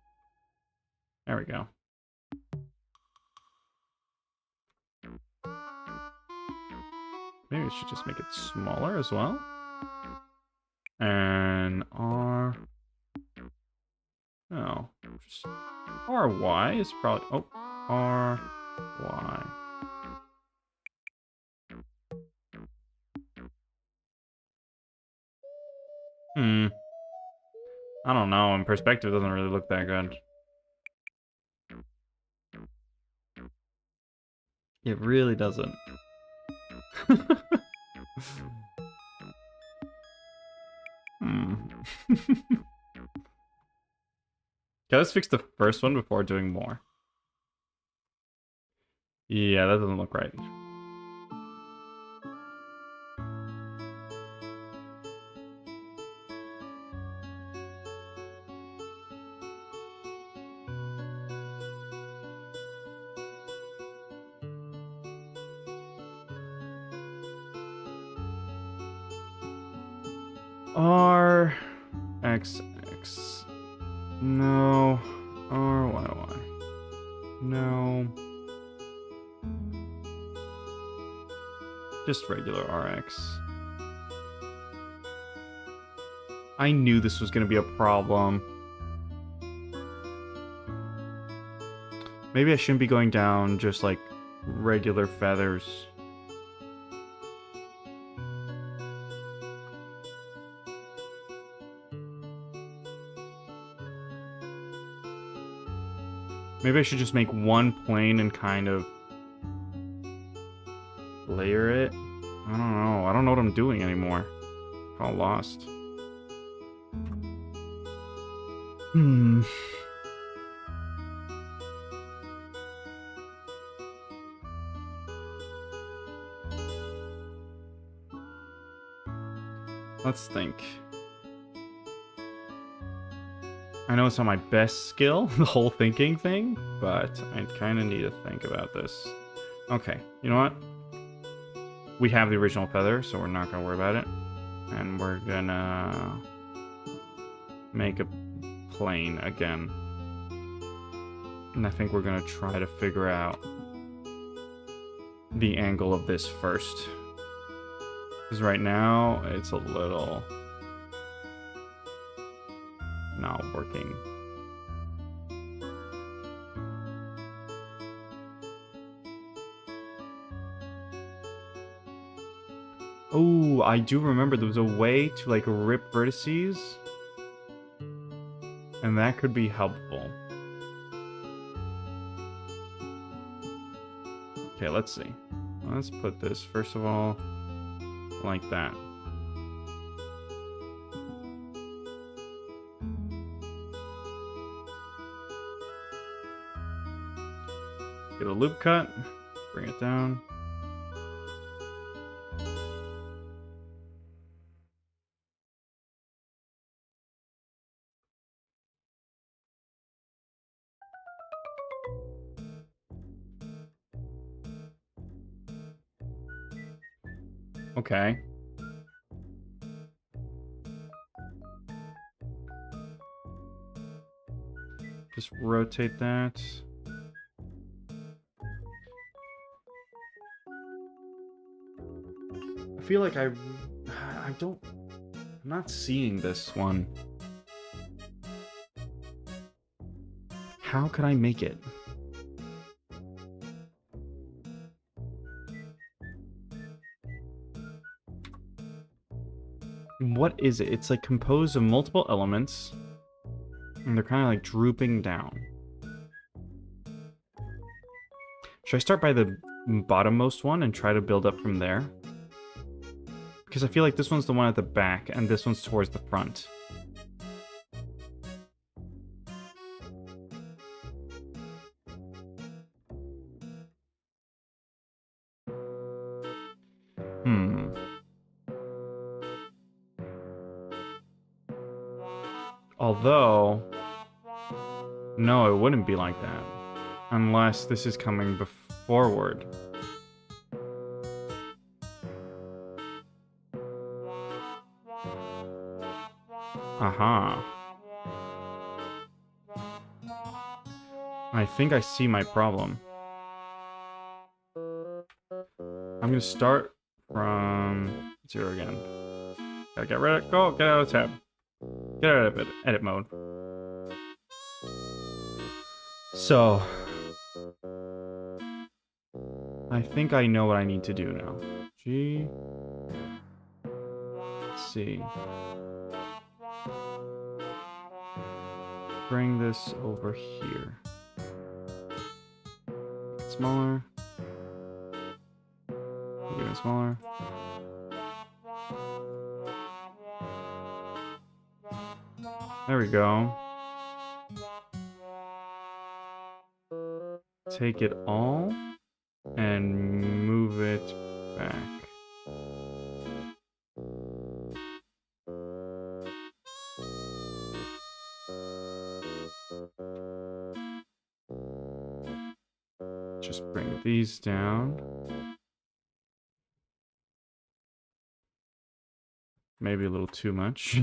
There we go. Maybe we should just make it smaller as well. And R... No. Just RY is probably... Oh, RY. I don't know. In perspective, it doesn't really look that good. It really doesn't. Okay, let's fix the first one before doing more. Yeah, that doesn't look right. R X X. No. R Y Y. No. Just regular RX. I knew this was going to be a problem. Maybe I shouldn't be going down just like regular feathers. Maybe I should just make one plane and kind of layer it. I don't know. I don't know what I'm doing anymore. I'm all lost. Let's think. I know it's not my best skill, the whole thinking thing, but I kind of need to think about this. Okay, you know what? We have the original feather, so we're not going to worry about it. And we're going to make a plane again. And I think we're going to try to figure out the angle of this first. Because right now, it's a little not working. Oh, I do remember there was a way to like rip vertices. And that could be helpful. Okay, let's see. Let's put this, first of all, like that. Get a loop cut, bring it down. Okay. Just rotate that. I feel like I'm not seeing this one. How could I make it? What is it? It's like composed of multiple elements, and they're kind of like drooping down. Should I start by the bottommost one and try to build up from there? Because I feel like this one's the one at the back, and this one's towards the front. Although, no, it wouldn't be like that. Unless this is coming forward. Aha. I think I see my problem. I'm gonna start from 0 again. Gotta get rid of go, get out of tab. Get out of edit mode. So I think I know what I need to do now. G. C. Bring this over here. Smaller. Even smaller. There we go. Take it all and move it back. Just bring these down. Maybe a little too much.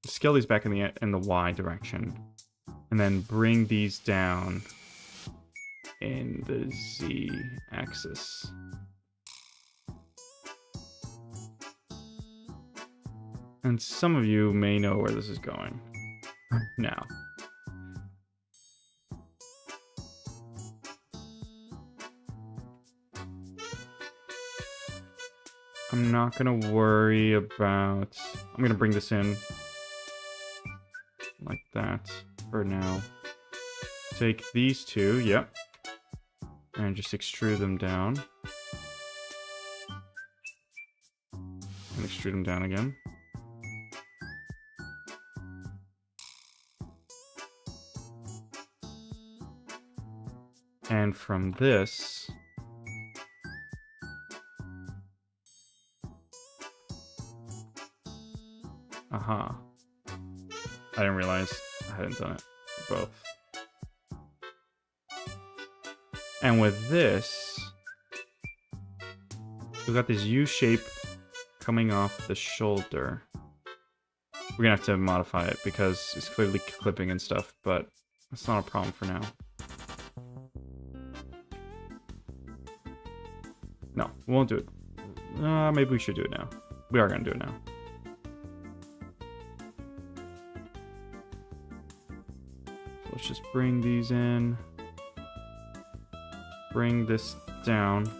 Scale these back in the Y direction. And then bring these down in the Z axis. And some of you may know where this is going now. I'm not gonna worry about... I'm gonna bring this in like that for now. Take these two, yep, and just extrude them down. And extrude them down again. And from this... Aha. I didn't realize I hadn't done it for both. And with this, we've got this U shape coming off the shoulder. We're gonna have to modify it because it's clearly clipping and stuff, but that's not a problem for now. No, we won't do it. Maybe we should do it now. We are gonna do it now. Let's just bring these in. Bring this down. Kind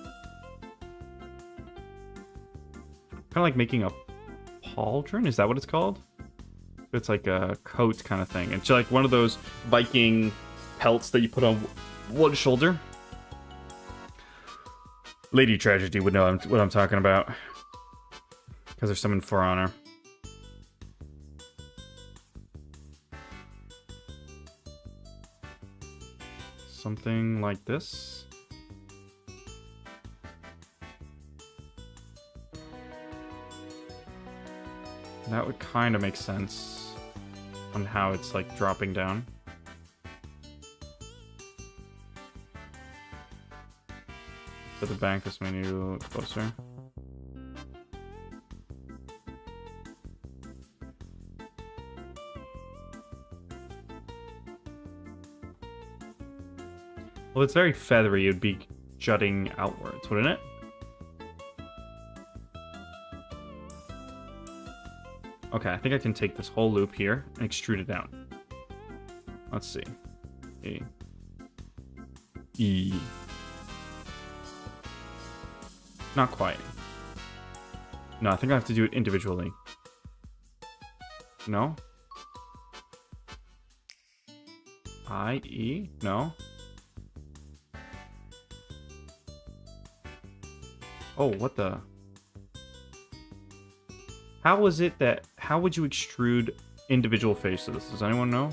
of like making a pauldron? Is that what it's called? It's like a coat kind of thing. It's like one of those Viking pelts that you put on one shoulder. Lady Tragedy would know what I'm talking about. Because they're summoned for honor. Something like this. That would kind of make sense on how it's like dropping down. But the bank this menu closer. Well, it's very feathery. It'd be jutting outwards, wouldn't it? Okay, I think I can take this whole loop here and extrude it down. Let's see. E. E. Not quite. No, I think I have to do it individually. No? I, E? No? Oh, what the... How was it that... How would you extrude individual faces? Does anyone know?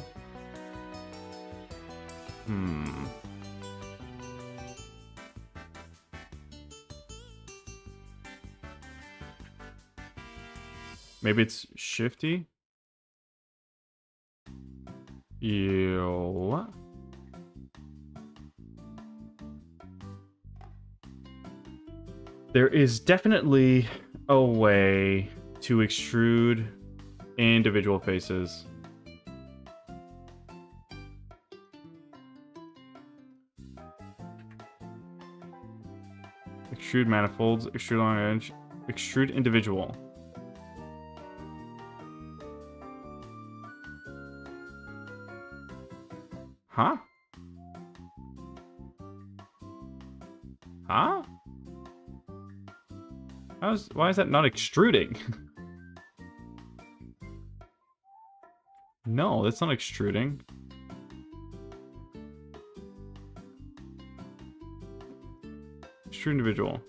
Maybe it's shifty? Ew. There is definitely a way to extrude individual faces. Extrude manifolds, extrude long edge, extrude individual. Huh? Huh? Why is that not extruding? No, that's not extruding. Extrude individual.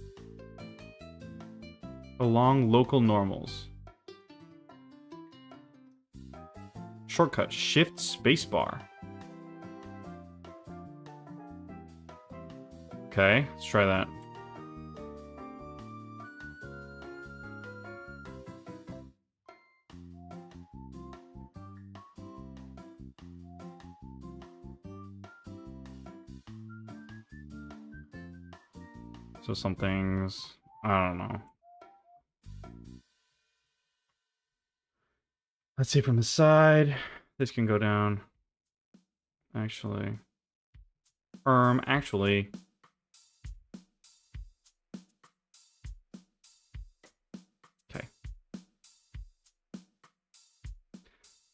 Along local normals. Shortcut, shift spacebar. Okay, let's try that. So some things, I don't know. Let's see from the side. This can go down. Actually. Actually. Okay.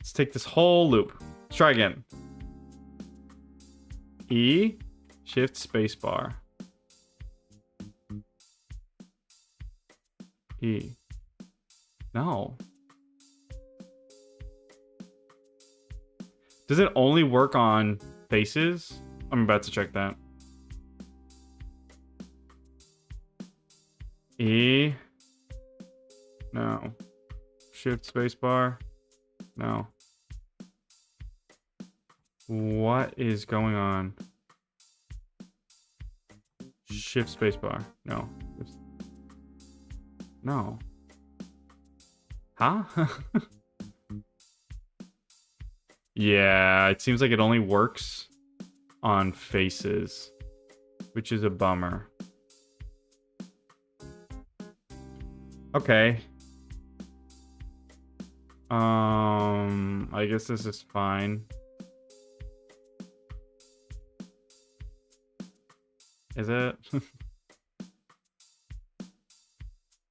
Let's take this whole loop. Let's try again. E, shift spacebar. E. No. Does it only work on faces? I'm about to check that. E. No. Shift spacebar. No. What is going on? Shift spacebar. No. No. Huh? Yeah, it seems like it only works on faces, which is a bummer. Okay. I guess this is fine. Is it?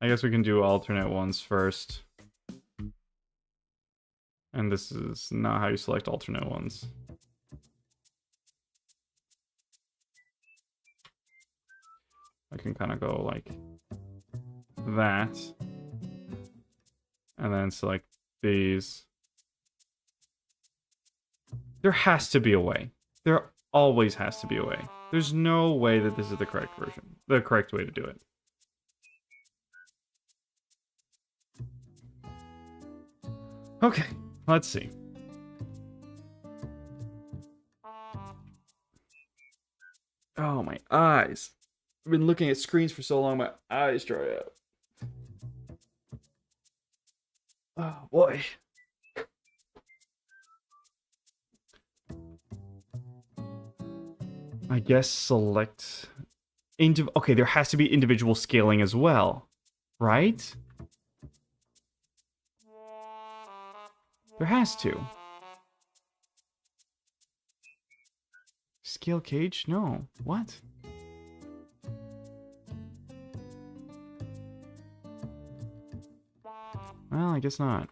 I guess we can do alternate ones first. And this is not how you select alternate ones. I can kind of go like that. And then select these. There has to be a way. There always has to be a way. There's no way that this is the correct version. The correct way to do it. Okay, let's see. Oh, my eyes. I've been looking at screens for so long, my eyes dry out. Oh, boy. I guess select... Okay, there has to be individual scaling as well, right? There has to. Scale cage? No. What? Well, I guess not.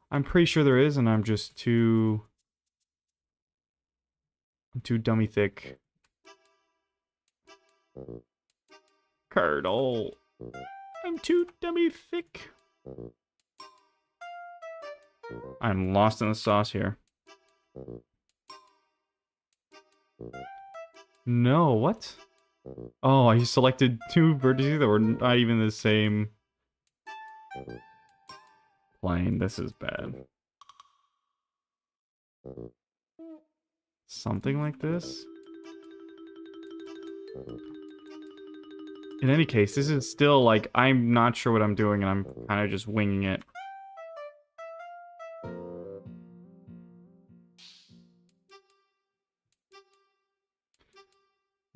I'm pretty sure there is, and I'm just too... I'm too dummy thick. Curdle. I'm too dummy thick. I'm lost in the sauce here. No, what? Oh, I selected two vertices that were not even the same plane. This is bad. Something like this? In any case, this is still like, I'm not sure what I'm doing and I'm kind of just winging it.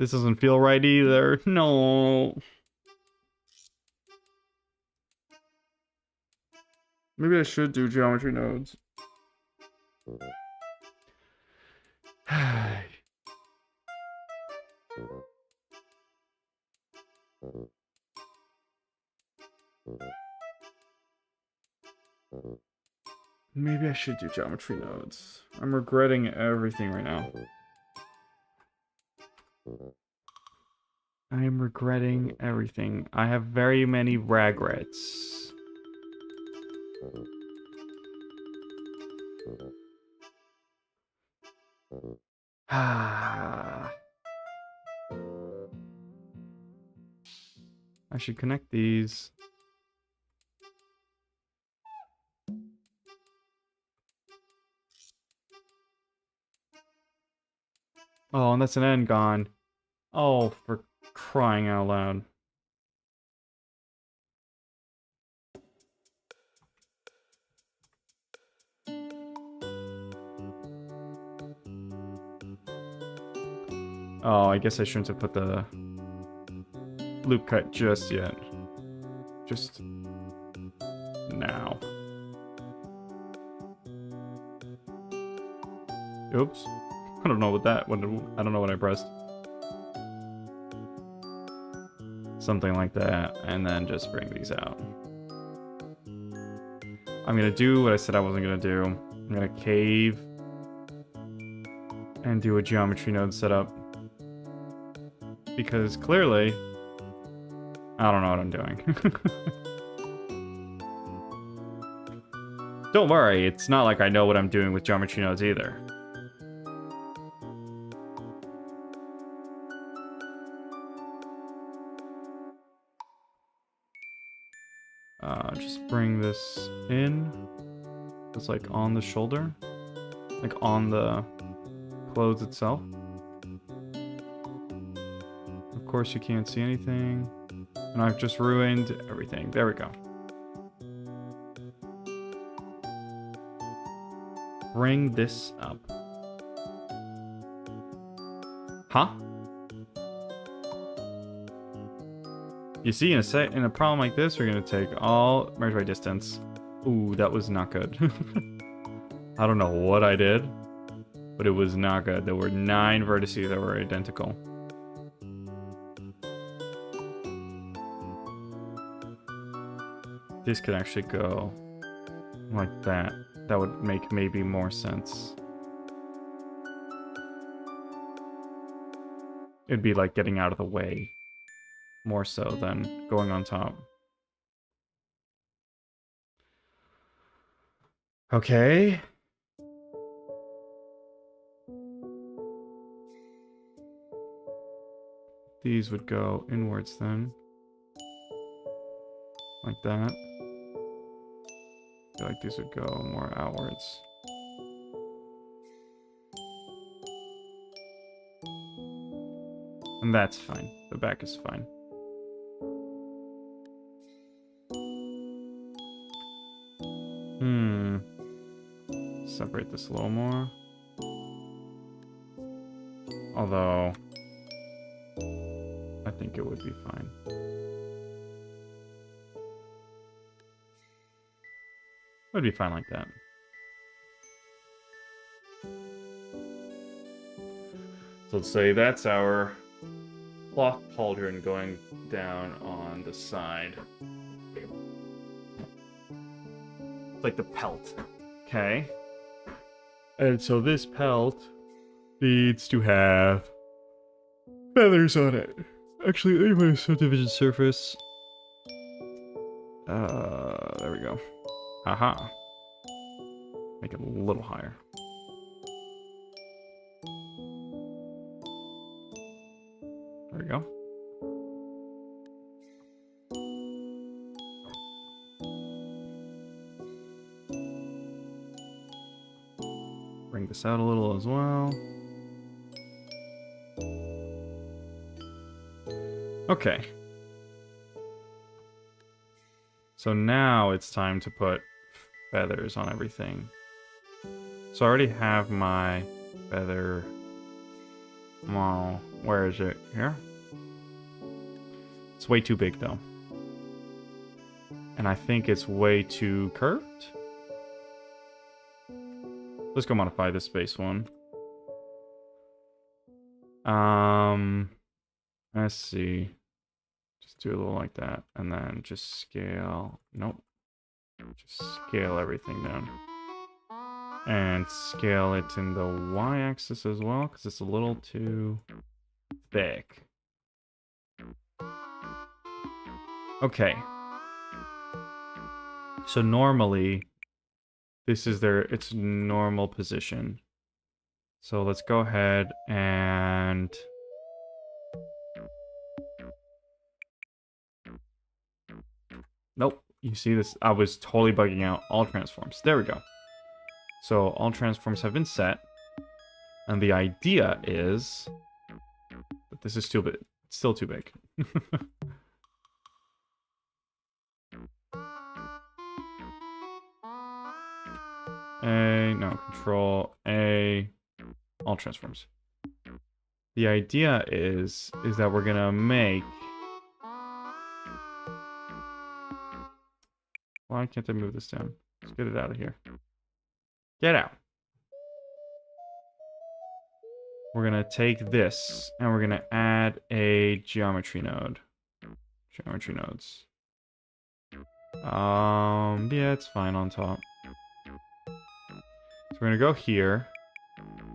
This doesn't feel right either. No. Maybe I should do geometry nodes. Maybe I should do geometry nodes. I'm regretting everything right now. I am regretting everything. I have very many regrets. I should connect these. Oh, and that's an end gone. Oh, for crying out loud. Oh, I guess I shouldn't have put the loop cut just yet. Just now. Oops. I don't know what that. I don't know what I pressed. Something like that, and then just bring these out. I'm gonna do what I said I wasn't gonna do. I'm gonna cave and do a geometry node setup. Because clearly, I don't know what I'm doing. Don't worry, it's not like I know what I'm doing with geometry nodes either. Just bring this in. It's like on the shoulder. Like on the clothes itself. Of course you can't see anything. And I've just ruined everything. There we go. Bring this up. Huh? You see, in a problem like this, we're gonna take all merge by distance. Ooh, that was not good. I don't know what I did, but it was not good. There were 9 vertices that were identical. This could actually go like that. That would make maybe more sense. It'd be like getting out of the way. More so than going on top. Okay. These would go inwards then. Like that. I feel like these would go more outwards. And that's fine. The back is fine. Separate this a little more. Although, I think it would be fine. It would be fine like that. So let's say that's our cloth pauldron going down on the side. Like the pelt. Okay. And so this pelt needs to have feathers on it. Actually, let me put a subdivision surface. There we go. Aha. Make it a little higher. There we go. Bring this out a little as well. Okay. So now it's time to put feathers on everything. So I already have my feather model Where is it? Here? It's way too big, though. And I think it's way too curved. Let's go modify this space one. Let's see. Just do a little like that. And then just scale. Nope. Just scale everything down. And scale it in the y-axis as well, because it's a little too thick. Okay. So normally, this is its normal position. So let's go ahead and... Nope. You see this? I was totally bugging out. All transforms. There we go. So all transforms have been set. And the idea is that this is too big. It's still too big. Control A, all transforms. The idea is that we're gonna make... Why can't I move this down? Let's get it out of here. Get out. We're gonna take this and we're gonna add a geometry node. Geometry nodes. Yeah, it's fine on top. So we're gonna go here.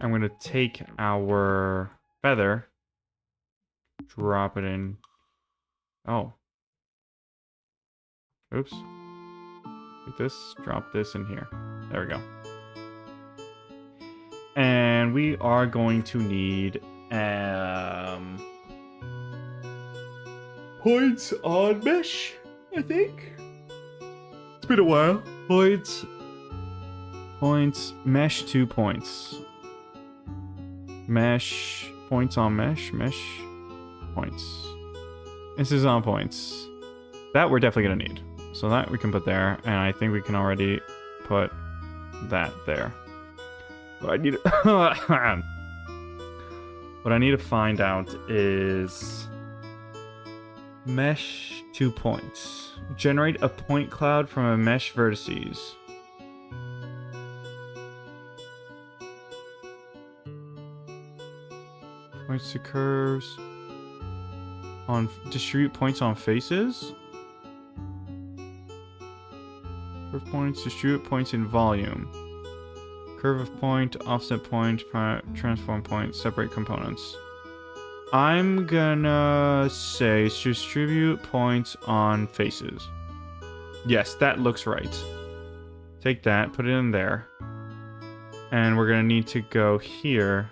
I'm gonna take our feather, drop it in. Oh. Oops. Like this, drop this in here. There we go. And we are going to need points on mesh, I think. It's been a while. Points, mesh 2 points. Mesh, points on mesh, points. This is on points. That we're definitely gonna need. So that we can put there, and I think we can already put that there. What I need what I need to find out is mesh 2 points. Generate a point cloud from a mesh vertices. Points to curves. Distribute points on faces. Curve points, distribute points in volume. Curve of point, offset point, transform point, separate components. I'm gonna say distribute points on faces. Yes, that looks right. Take that, put it in there. And we're gonna need to go here.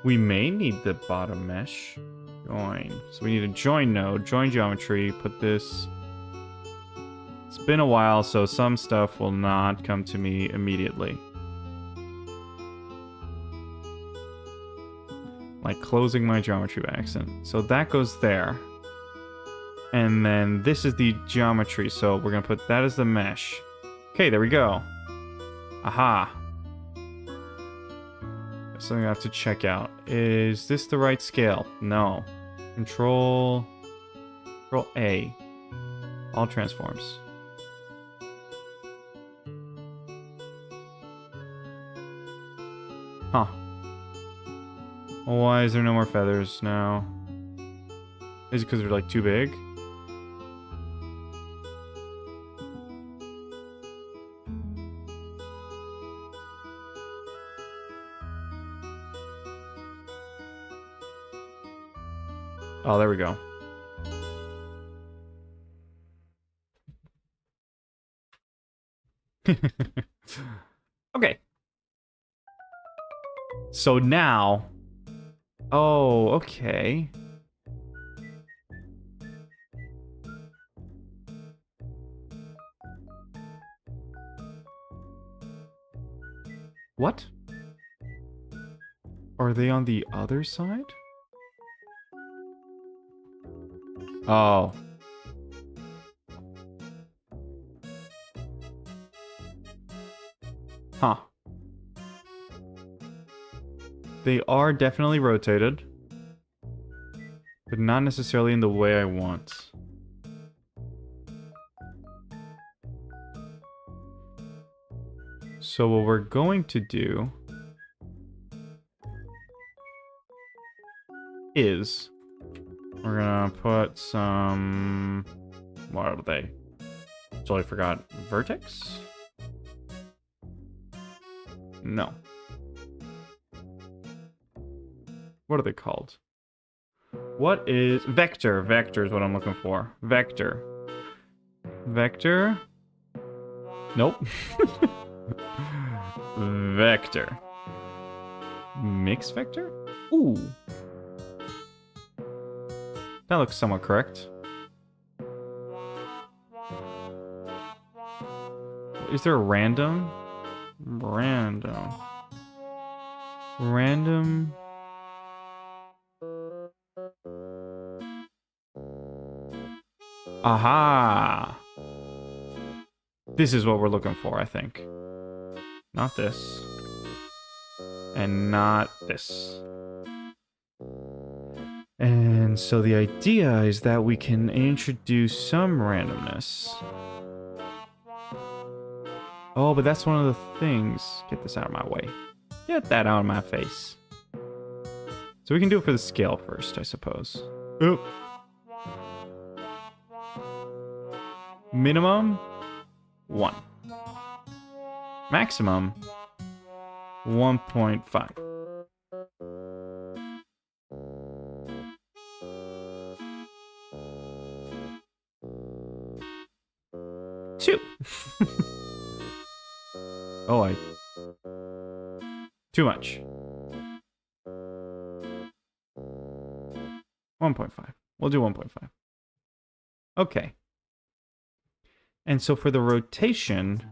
We may need the bottom mesh. Join. So we need a join node, join geometry, put this... It's been a while, so some stuff will not come to me immediately. Like closing my geometry by accident. So that goes there. And then this is the geometry, so we're gonna put that as the mesh. Okay, there we go. Aha. That's something I have to check out. Is this the right scale? No. Control A. All transforms. Huh. Why is there no more feathers now? Is it because they're like too big? Oh, there we go. Okay. So now... Oh, okay. What? Are they on the other side? Oh. Huh. They are definitely rotated, but not necessarily in the way I want. So what we're going to do is we're gonna put some, what are they? Totally forgot. Vertex? No. What are they called? What is vector? Vector is what I'm looking for. Vector. Vector. Nope. Vector. Mix vector? Ooh. That looks somewhat correct. Is there a random? Random. Random. Aha! This is what we're looking for, I think. Not this. And not this. And so the idea is that we can introduce some randomness. Oh, but that's one of the things. Get this out of my way. Get that out of my face. So we can do it for the scale first, I suppose. Oop. Minimum 1. Maximum 1.5. Two. Oh, too much. 1.5. We'll do 1.5. Okay. And so for the rotation,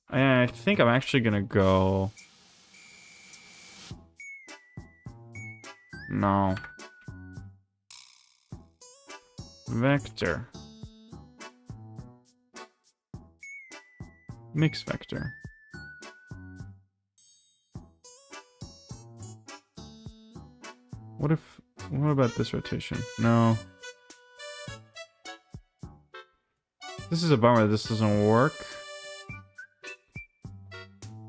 I think I'm actually gonna go. No. Vector. Mix vector. What about this rotation? No. This is a bummer that this doesn't work.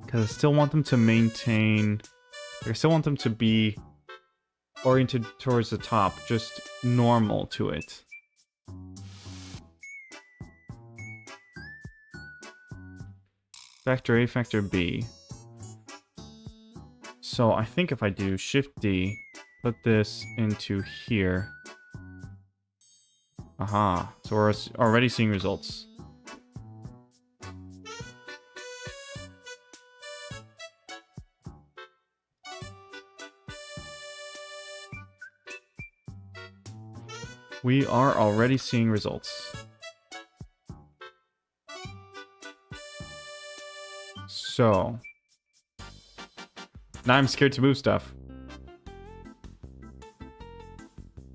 Because I still want them to maintain... I still want them to be oriented towards the top, just normal to it. Factor A, factor B. So I think if I do Shift D, put this into here. Aha, so we're already seeing results. We are already seeing results. So, now I'm scared to move stuff.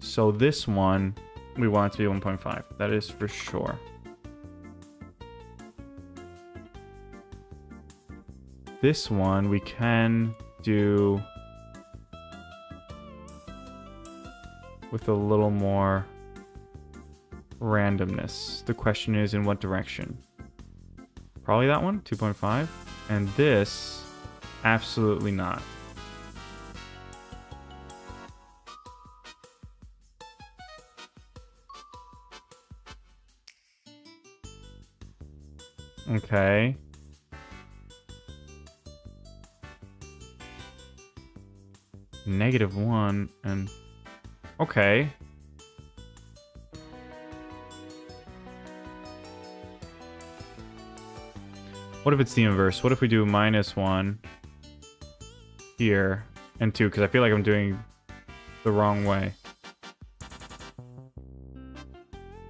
So this one, we want it to be 1.5. That is for sure. This one we can do with a little more randomness. The question is in what direction? Probably that one, 2.5. And this, absolutely not. Okay. -1 and... Okay. What if it's the inverse? What if we do -1 here and 2? Because I feel like I'm doing the wrong way.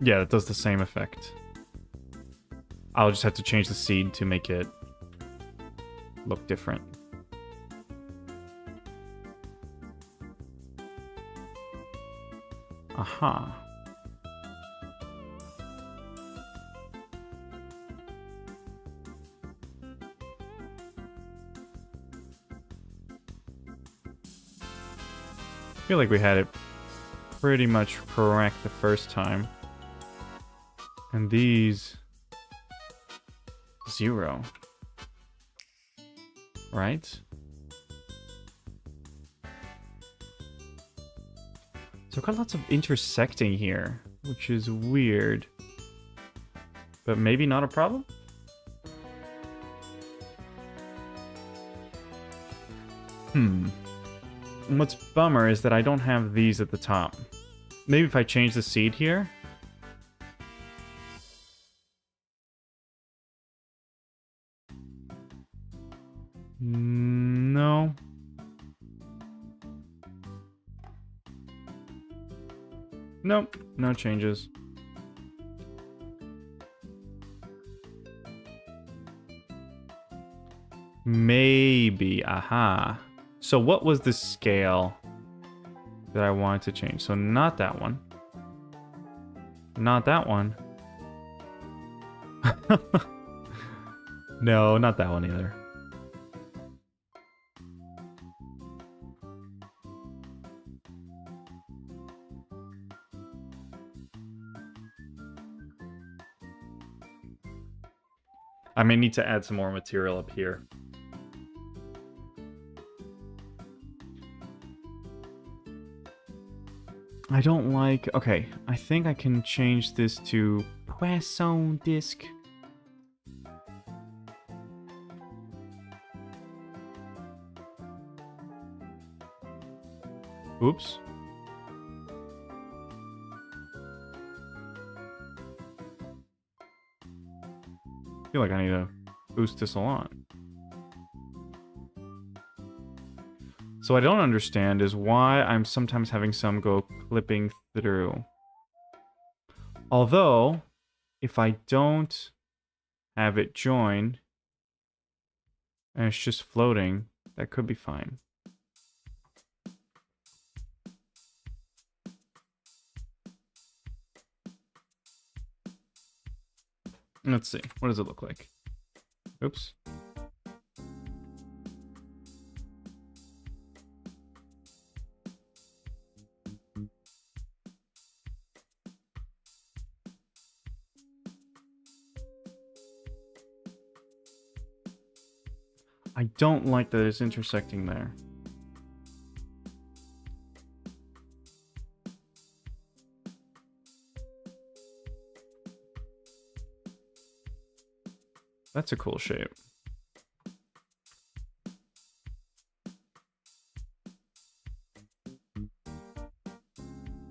Yeah, that does the same effect. I'll just have to change the seed to make it look different. Aha. feel like we had it pretty much correct the first time. And these... 0. Right? So I've got lots of intersecting here, which is weird. But maybe not a problem? And what's bummer is that I don't have these at the top. Maybe if I change the seed here. No. Nope, no changes. Maybe, aha. So what was the scale that I wanted to change? So not that one. Not that one. No, not that one either. I may need to add some more material up here. I don't like... Okay, I think I can change this to Poisson disc. Oops. I feel like I need to boost this a lot. So what I don't understand is why I'm sometimes having some go clipping through. Although, if I don't have it join, and it's just floating, that could be fine. Let's see. What does it look like? Oops. I don't like that it's intersecting there. That's a cool shape.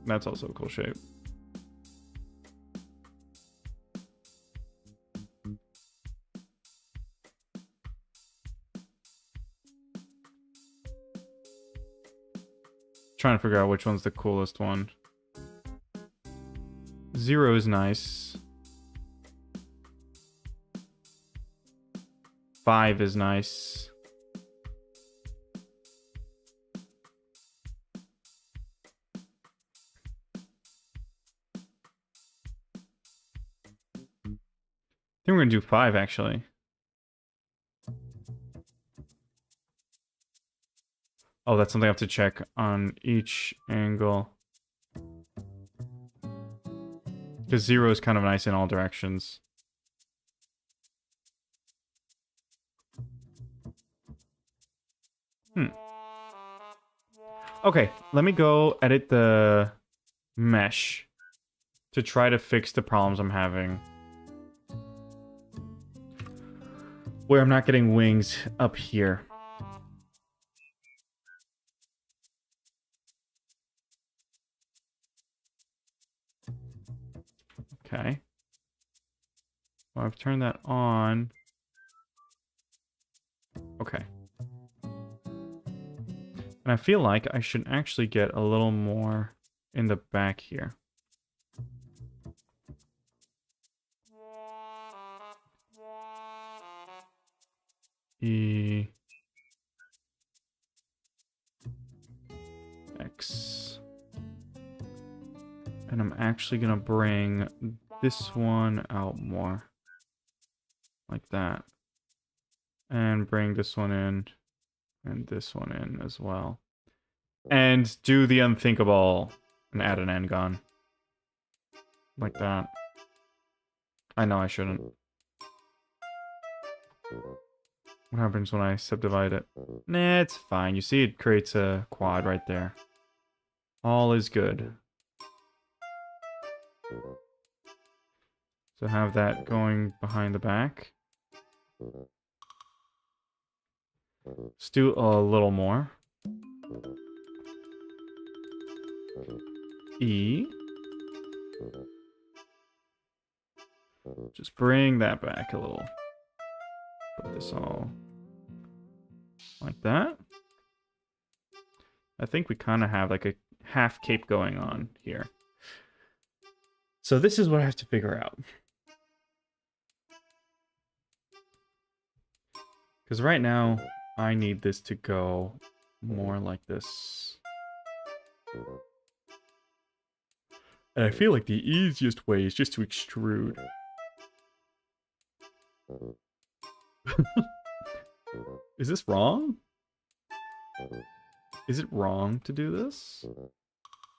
That's also a cool shape. Trying to figure out which one's the coolest one. 0 is nice. 5 is nice. I think we're gonna do 5 actually. Oh, that's something I have to check on each angle. Because 0 is kind of nice in all directions. Okay, let me go edit the mesh to try to fix the problems I'm having. Where I'm not getting wings up here. Okay. Well, I've turned that on. Okay. And I feel like I should actually get a little more in the back here. E... X. And I'm actually gonna bring this one out more. Like that. And bring this one in. And this one in as well. And do the unthinkable and add an n-gon. Like that. I know I shouldn't. What happens when I subdivide it? Nah, it's fine. You see it creates a quad right there. All is good. So have that going behind the back. Let's do a little more. E. Just bring that back a little. Put this all like that. I think we kind of have like a half cape going on here. So this is what I have to figure out. Because right now, I need this to go more like this. And I feel like the easiest way is just to extrude. Is this wrong? Is it wrong to do this? I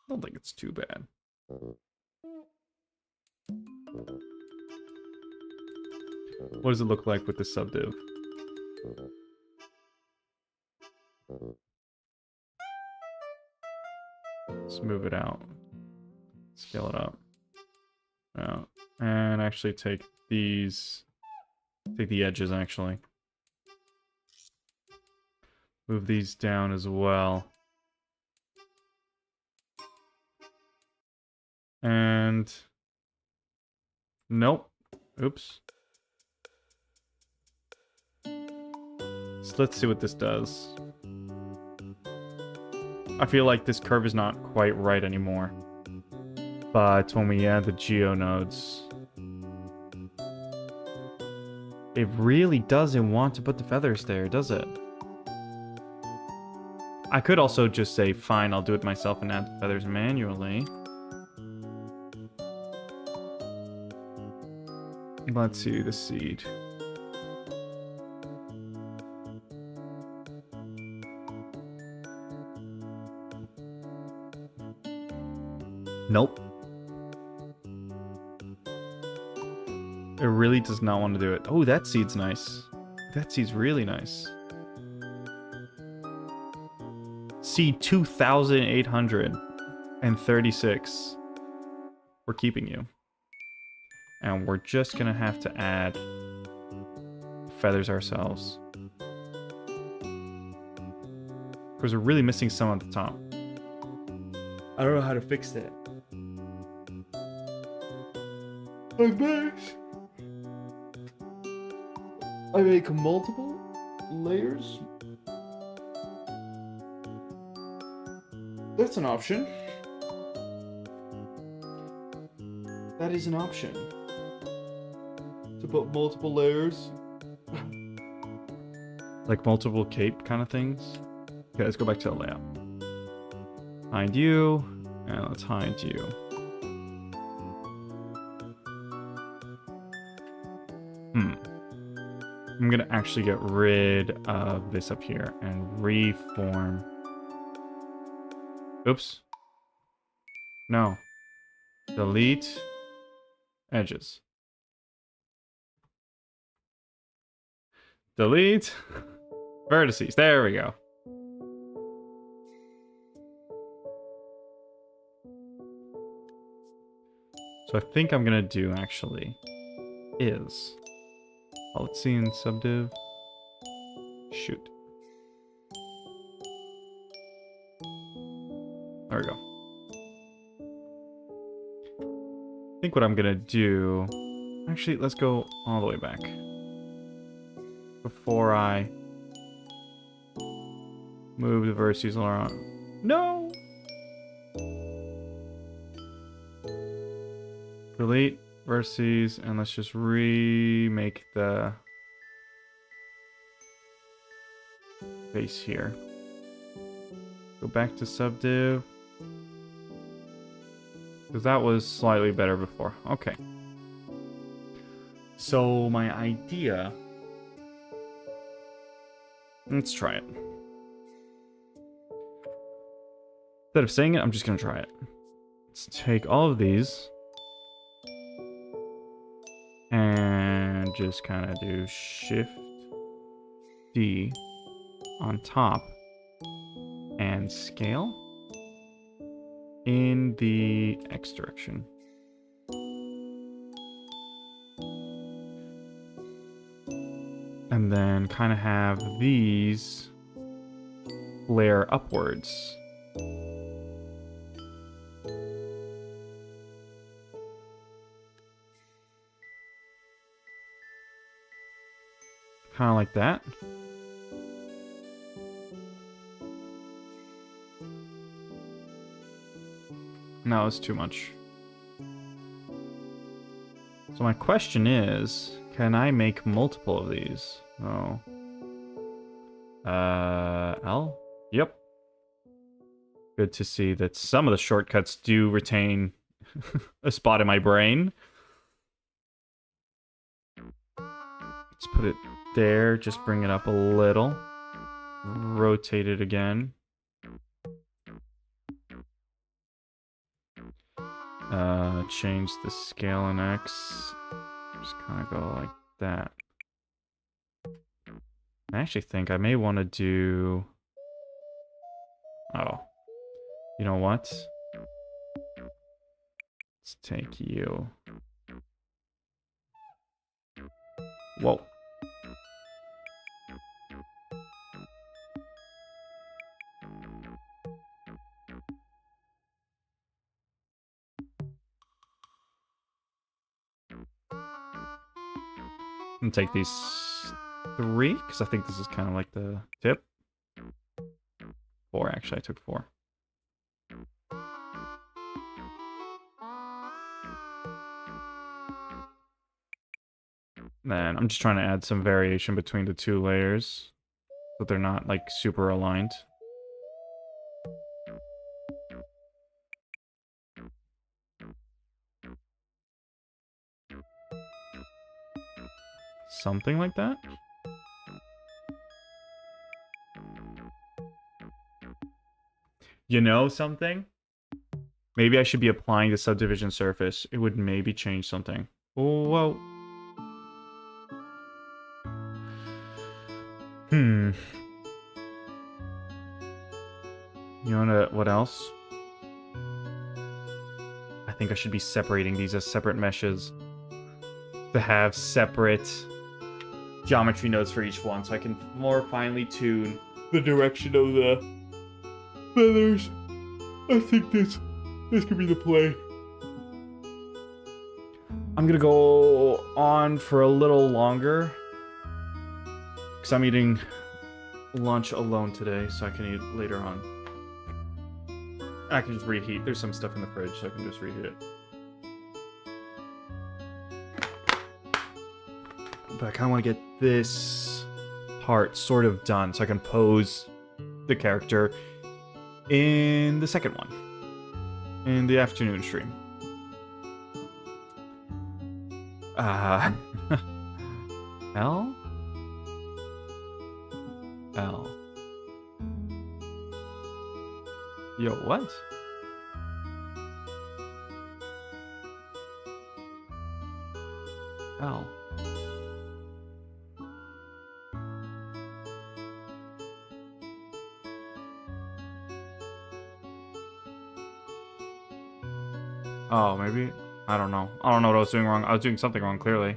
don't think it's too bad. What does it look like with the subdiv? Let's move it out. Scale it up. Out. And actually take these. Take the edges, actually. Move these down as well. And... Nope. Oops. So let's see what this does. I feel like this curve is not quite right anymore. But when we add the geo nodes, it really doesn't want to put the feathers there, does it? I could also just say, fine, I'll do it myself and add the feathers manually. Let's see the seed. Nope. It really does not want to do it. Oh, that seed's nice. That seed's really nice. Seed 2,836. We're keeping you. And we're just gonna have to add feathers ourselves. Because we're really missing some at the top. I don't know how to fix that. Like this. I make multiple layers. That's an option. That is an option. To put multiple layers. Like multiple cape kind of things. Okay, let's go back to the layout. Hide you. And let's hide you. I'm gonna actually get rid of this up here and reform. Oops. No. Delete edges. Delete vertices. There we go. So I think I'm gonna do actually is. Oh, let's see in subdiv. Shoot. There we go. I think what I'm gonna do... Actually, let's go all the way back. Before I... move the vertices around. No! Delete vertices, and let's just remake the base here. Go back to subdiv. Because that was slightly better before. Okay. So my idea... Let's try it. Instead of saying it, I'm just going to try it. Let's take all of these. And just kind of do Shift D on top. And scale in the X direction. And then kind of have these flare upwards. Kind of like that. No, it's too much. So my question is, can I make multiple of these? Oh. L? Yep. Good to see that some of the shortcuts do retain a spot in my brain. Let's put it there, just bring it up a little. Rotate it again. Change the scale in X. Just kind of go like that. I actually think I may want to do... Oh. You know what? Let's take you. Whoa. I'm gonna take these 3, because I think this is kind of like the tip. 4, actually. I took 4. Then I'm just trying to add some variation between the 2 layers, so they're not, like, super aligned. Something like that? You know something? Maybe I should be applying the subdivision surface. It would maybe change something. Oh, whoa. You know what else? I think I should be separating these as separate meshes to have separate geometry nodes for each one, so I can more finely tune the direction of the feathers. I think this could be the play. I'm gonna go on for a little longer because I'm eating lunch alone today, so I can eat later on. I can just reheat. There's some stuff in the fridge, so I can just reheat it. But I kind of want to get this part sort of done so I can pose the character in the second one, in the afternoon stream. L? L. Yo, what? L. Oh, maybe? I don't know. I don't know what I was doing wrong. I was doing something wrong, clearly.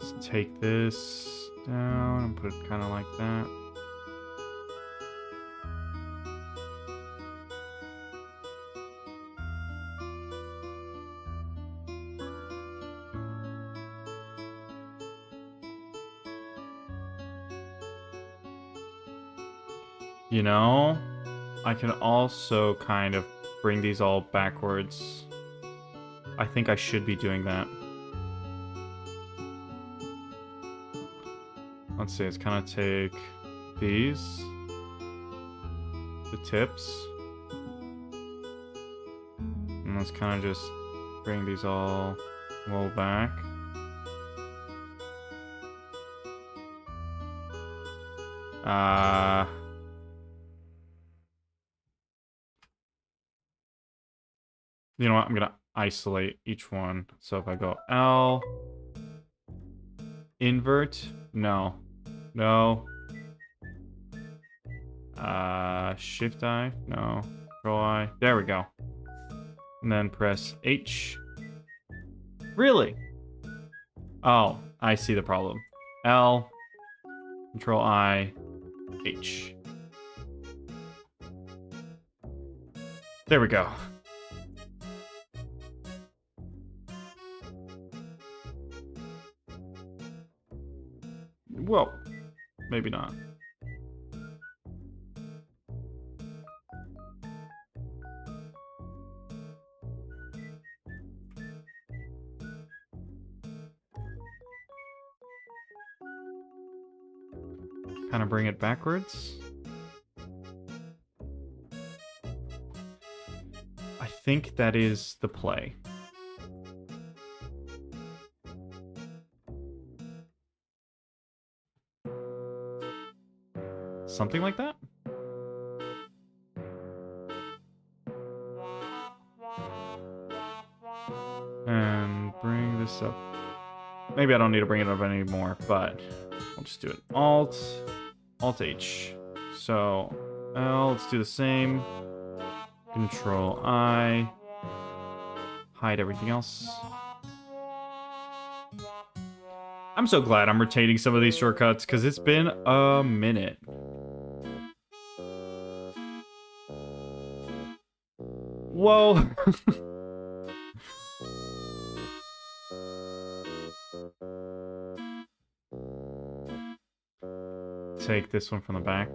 Let's take this down and put it kind of like that. You know, I can also kind of bring these all backwards. I think I should be doing that. Let's see, it's kind of take these, the tips, and let's kind of just Bring these all back. You know what? I'm gonna isolate each one. So if I go L, invert, no. Shift I, no. Control I, there we go. And then press H. Really? Oh, I see the problem. L, Control I, H. There we go. Whoa. Maybe not. Kind of bring it backwards. I think that is the play. Something like that? And bring this up. Maybe I don't need to bring it up anymore, but I'll just do it. Alt H. So L, let's do the same. Control I. Hide everything else. I'm so glad I'm rotating some of these shortcuts, because it's been a minute. Whoa. Take this one from the back.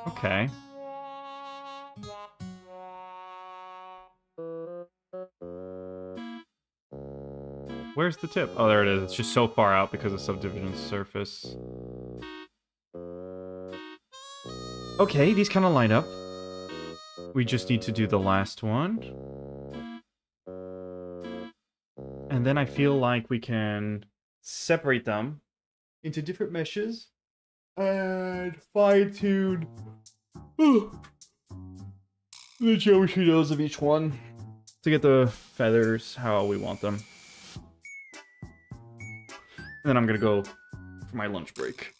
Okay. Where's the tip? Oh, there it is. It's just so far out because of subdivision surface. Okay, these kind of line up. We just need to do the last one. And then I feel like we can separate them into different meshes and fine-tune the geometry nodes of each one to get the feathers how we want them. And then I'm gonna go for my lunch break.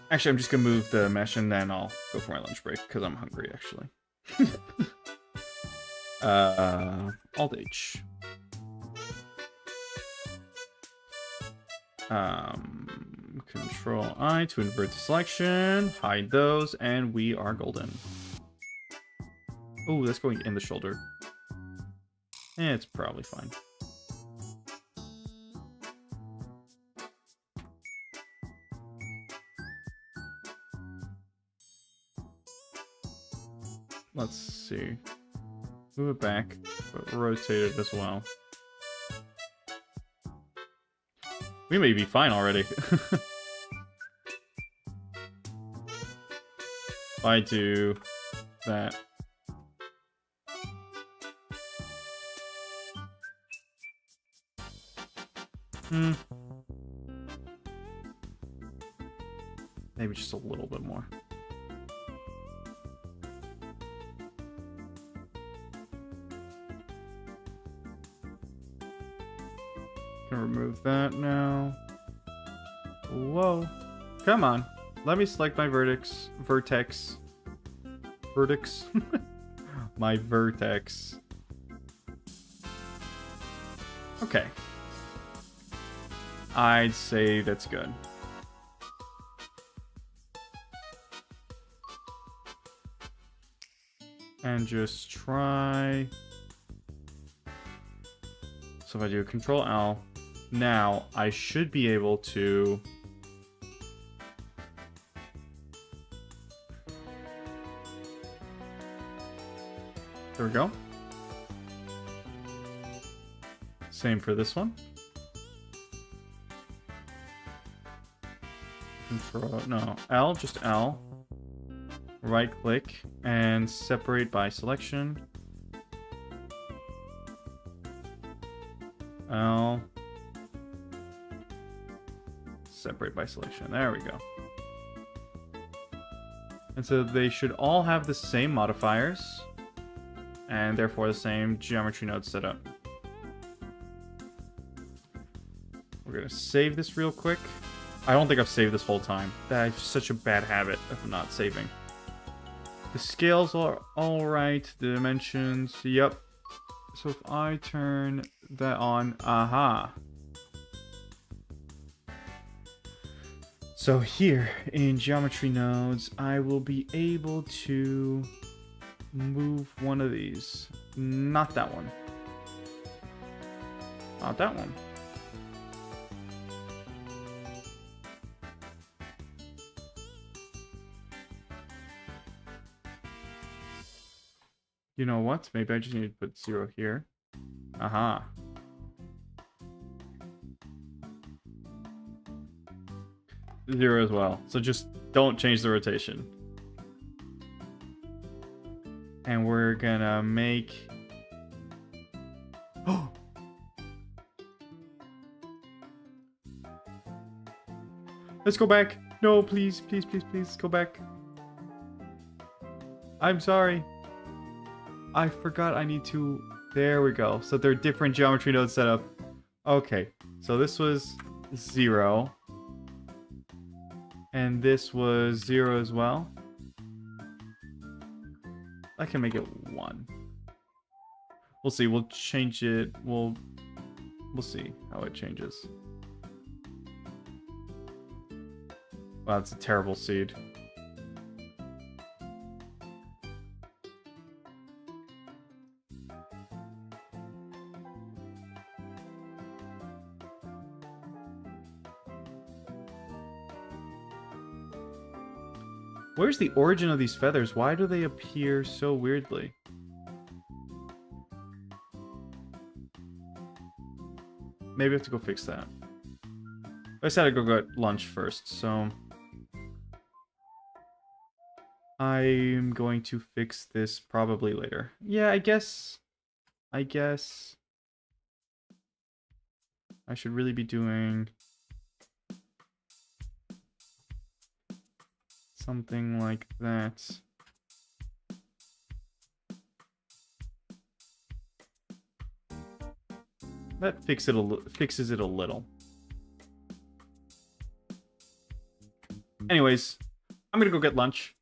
Actually, I'm just gonna move the mesh and then I'll go for my lunch break because I'm hungry, actually. Alt H. Control I to invert the selection, hide those, and we are golden. Oh, that's going in the shoulder. It's probably fine. Let's see. Move it back, but rotate it as well. We may be fine already. If I do that. Maybe just a little bit more. Can remove that now. Whoa. Come on. Let me select my vertex. My vertex. Okay. I'd say that's good. And just try. So if I do Control L, now I should be able to. There we go. Same for this one. Control, no, L, just L. Right click and separate by selection. L. Separate by selection. There we go. And so they should all have the same modifiers and therefore the same geometry node setup. We're gonna save this real quick. I don't think I've saved this whole time. That's such a bad habit of not saving. The scales are alright. The dimensions, yep. So if I turn that on, aha. So here in geometry nodes, I will be able to move one of these. Not that one. Not that one. You know what? Maybe I just need to put 0 here. Aha. Zero as well. So just don't change the rotation. And we're gonna make... Oh! Let's go back. No, please, please, please, please, go back. I'm sorry. I forgot I need to... There we go. So they're different geometry node setup. Okay. So this was 0. And this was 0 as well. I can make it 1. We'll see. We'll change it. We'll see how it changes. Wow, that's a terrible seed. Where's the origin of these feathers? Why do they appear so weirdly? Maybe I have to go fix that. I said I'd go get lunch first, so... I'm going to fix this probably later. Yeah, I guess I should really be doing... something like that. That fixes it a little. Anyways, I'm gonna go get lunch.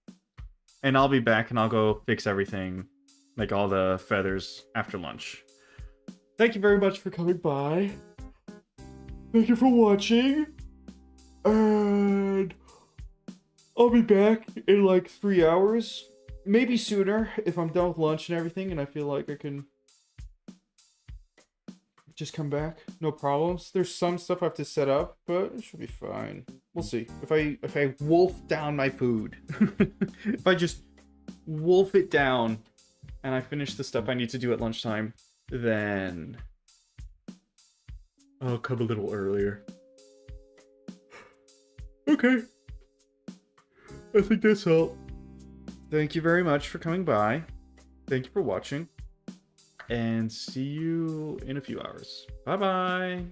And I'll be back and I'll go fix everything. Like all the feathers after lunch. Thank you very much for coming by. Thank you for watching. And... I'll be back in like 3 hours. Maybe sooner if I'm done with lunch and everything and I feel like I can just come back. No problems. There's some stuff I have to set up, but it should be fine. We'll see. If I wolf down my food. If I just wolf it down and I finish the stuff I need to do at lunchtime, then I'll come a little earlier. Okay. I think that's all. Thank you very much for coming by. Thank you for watching. And see you in a few hours. Bye-bye.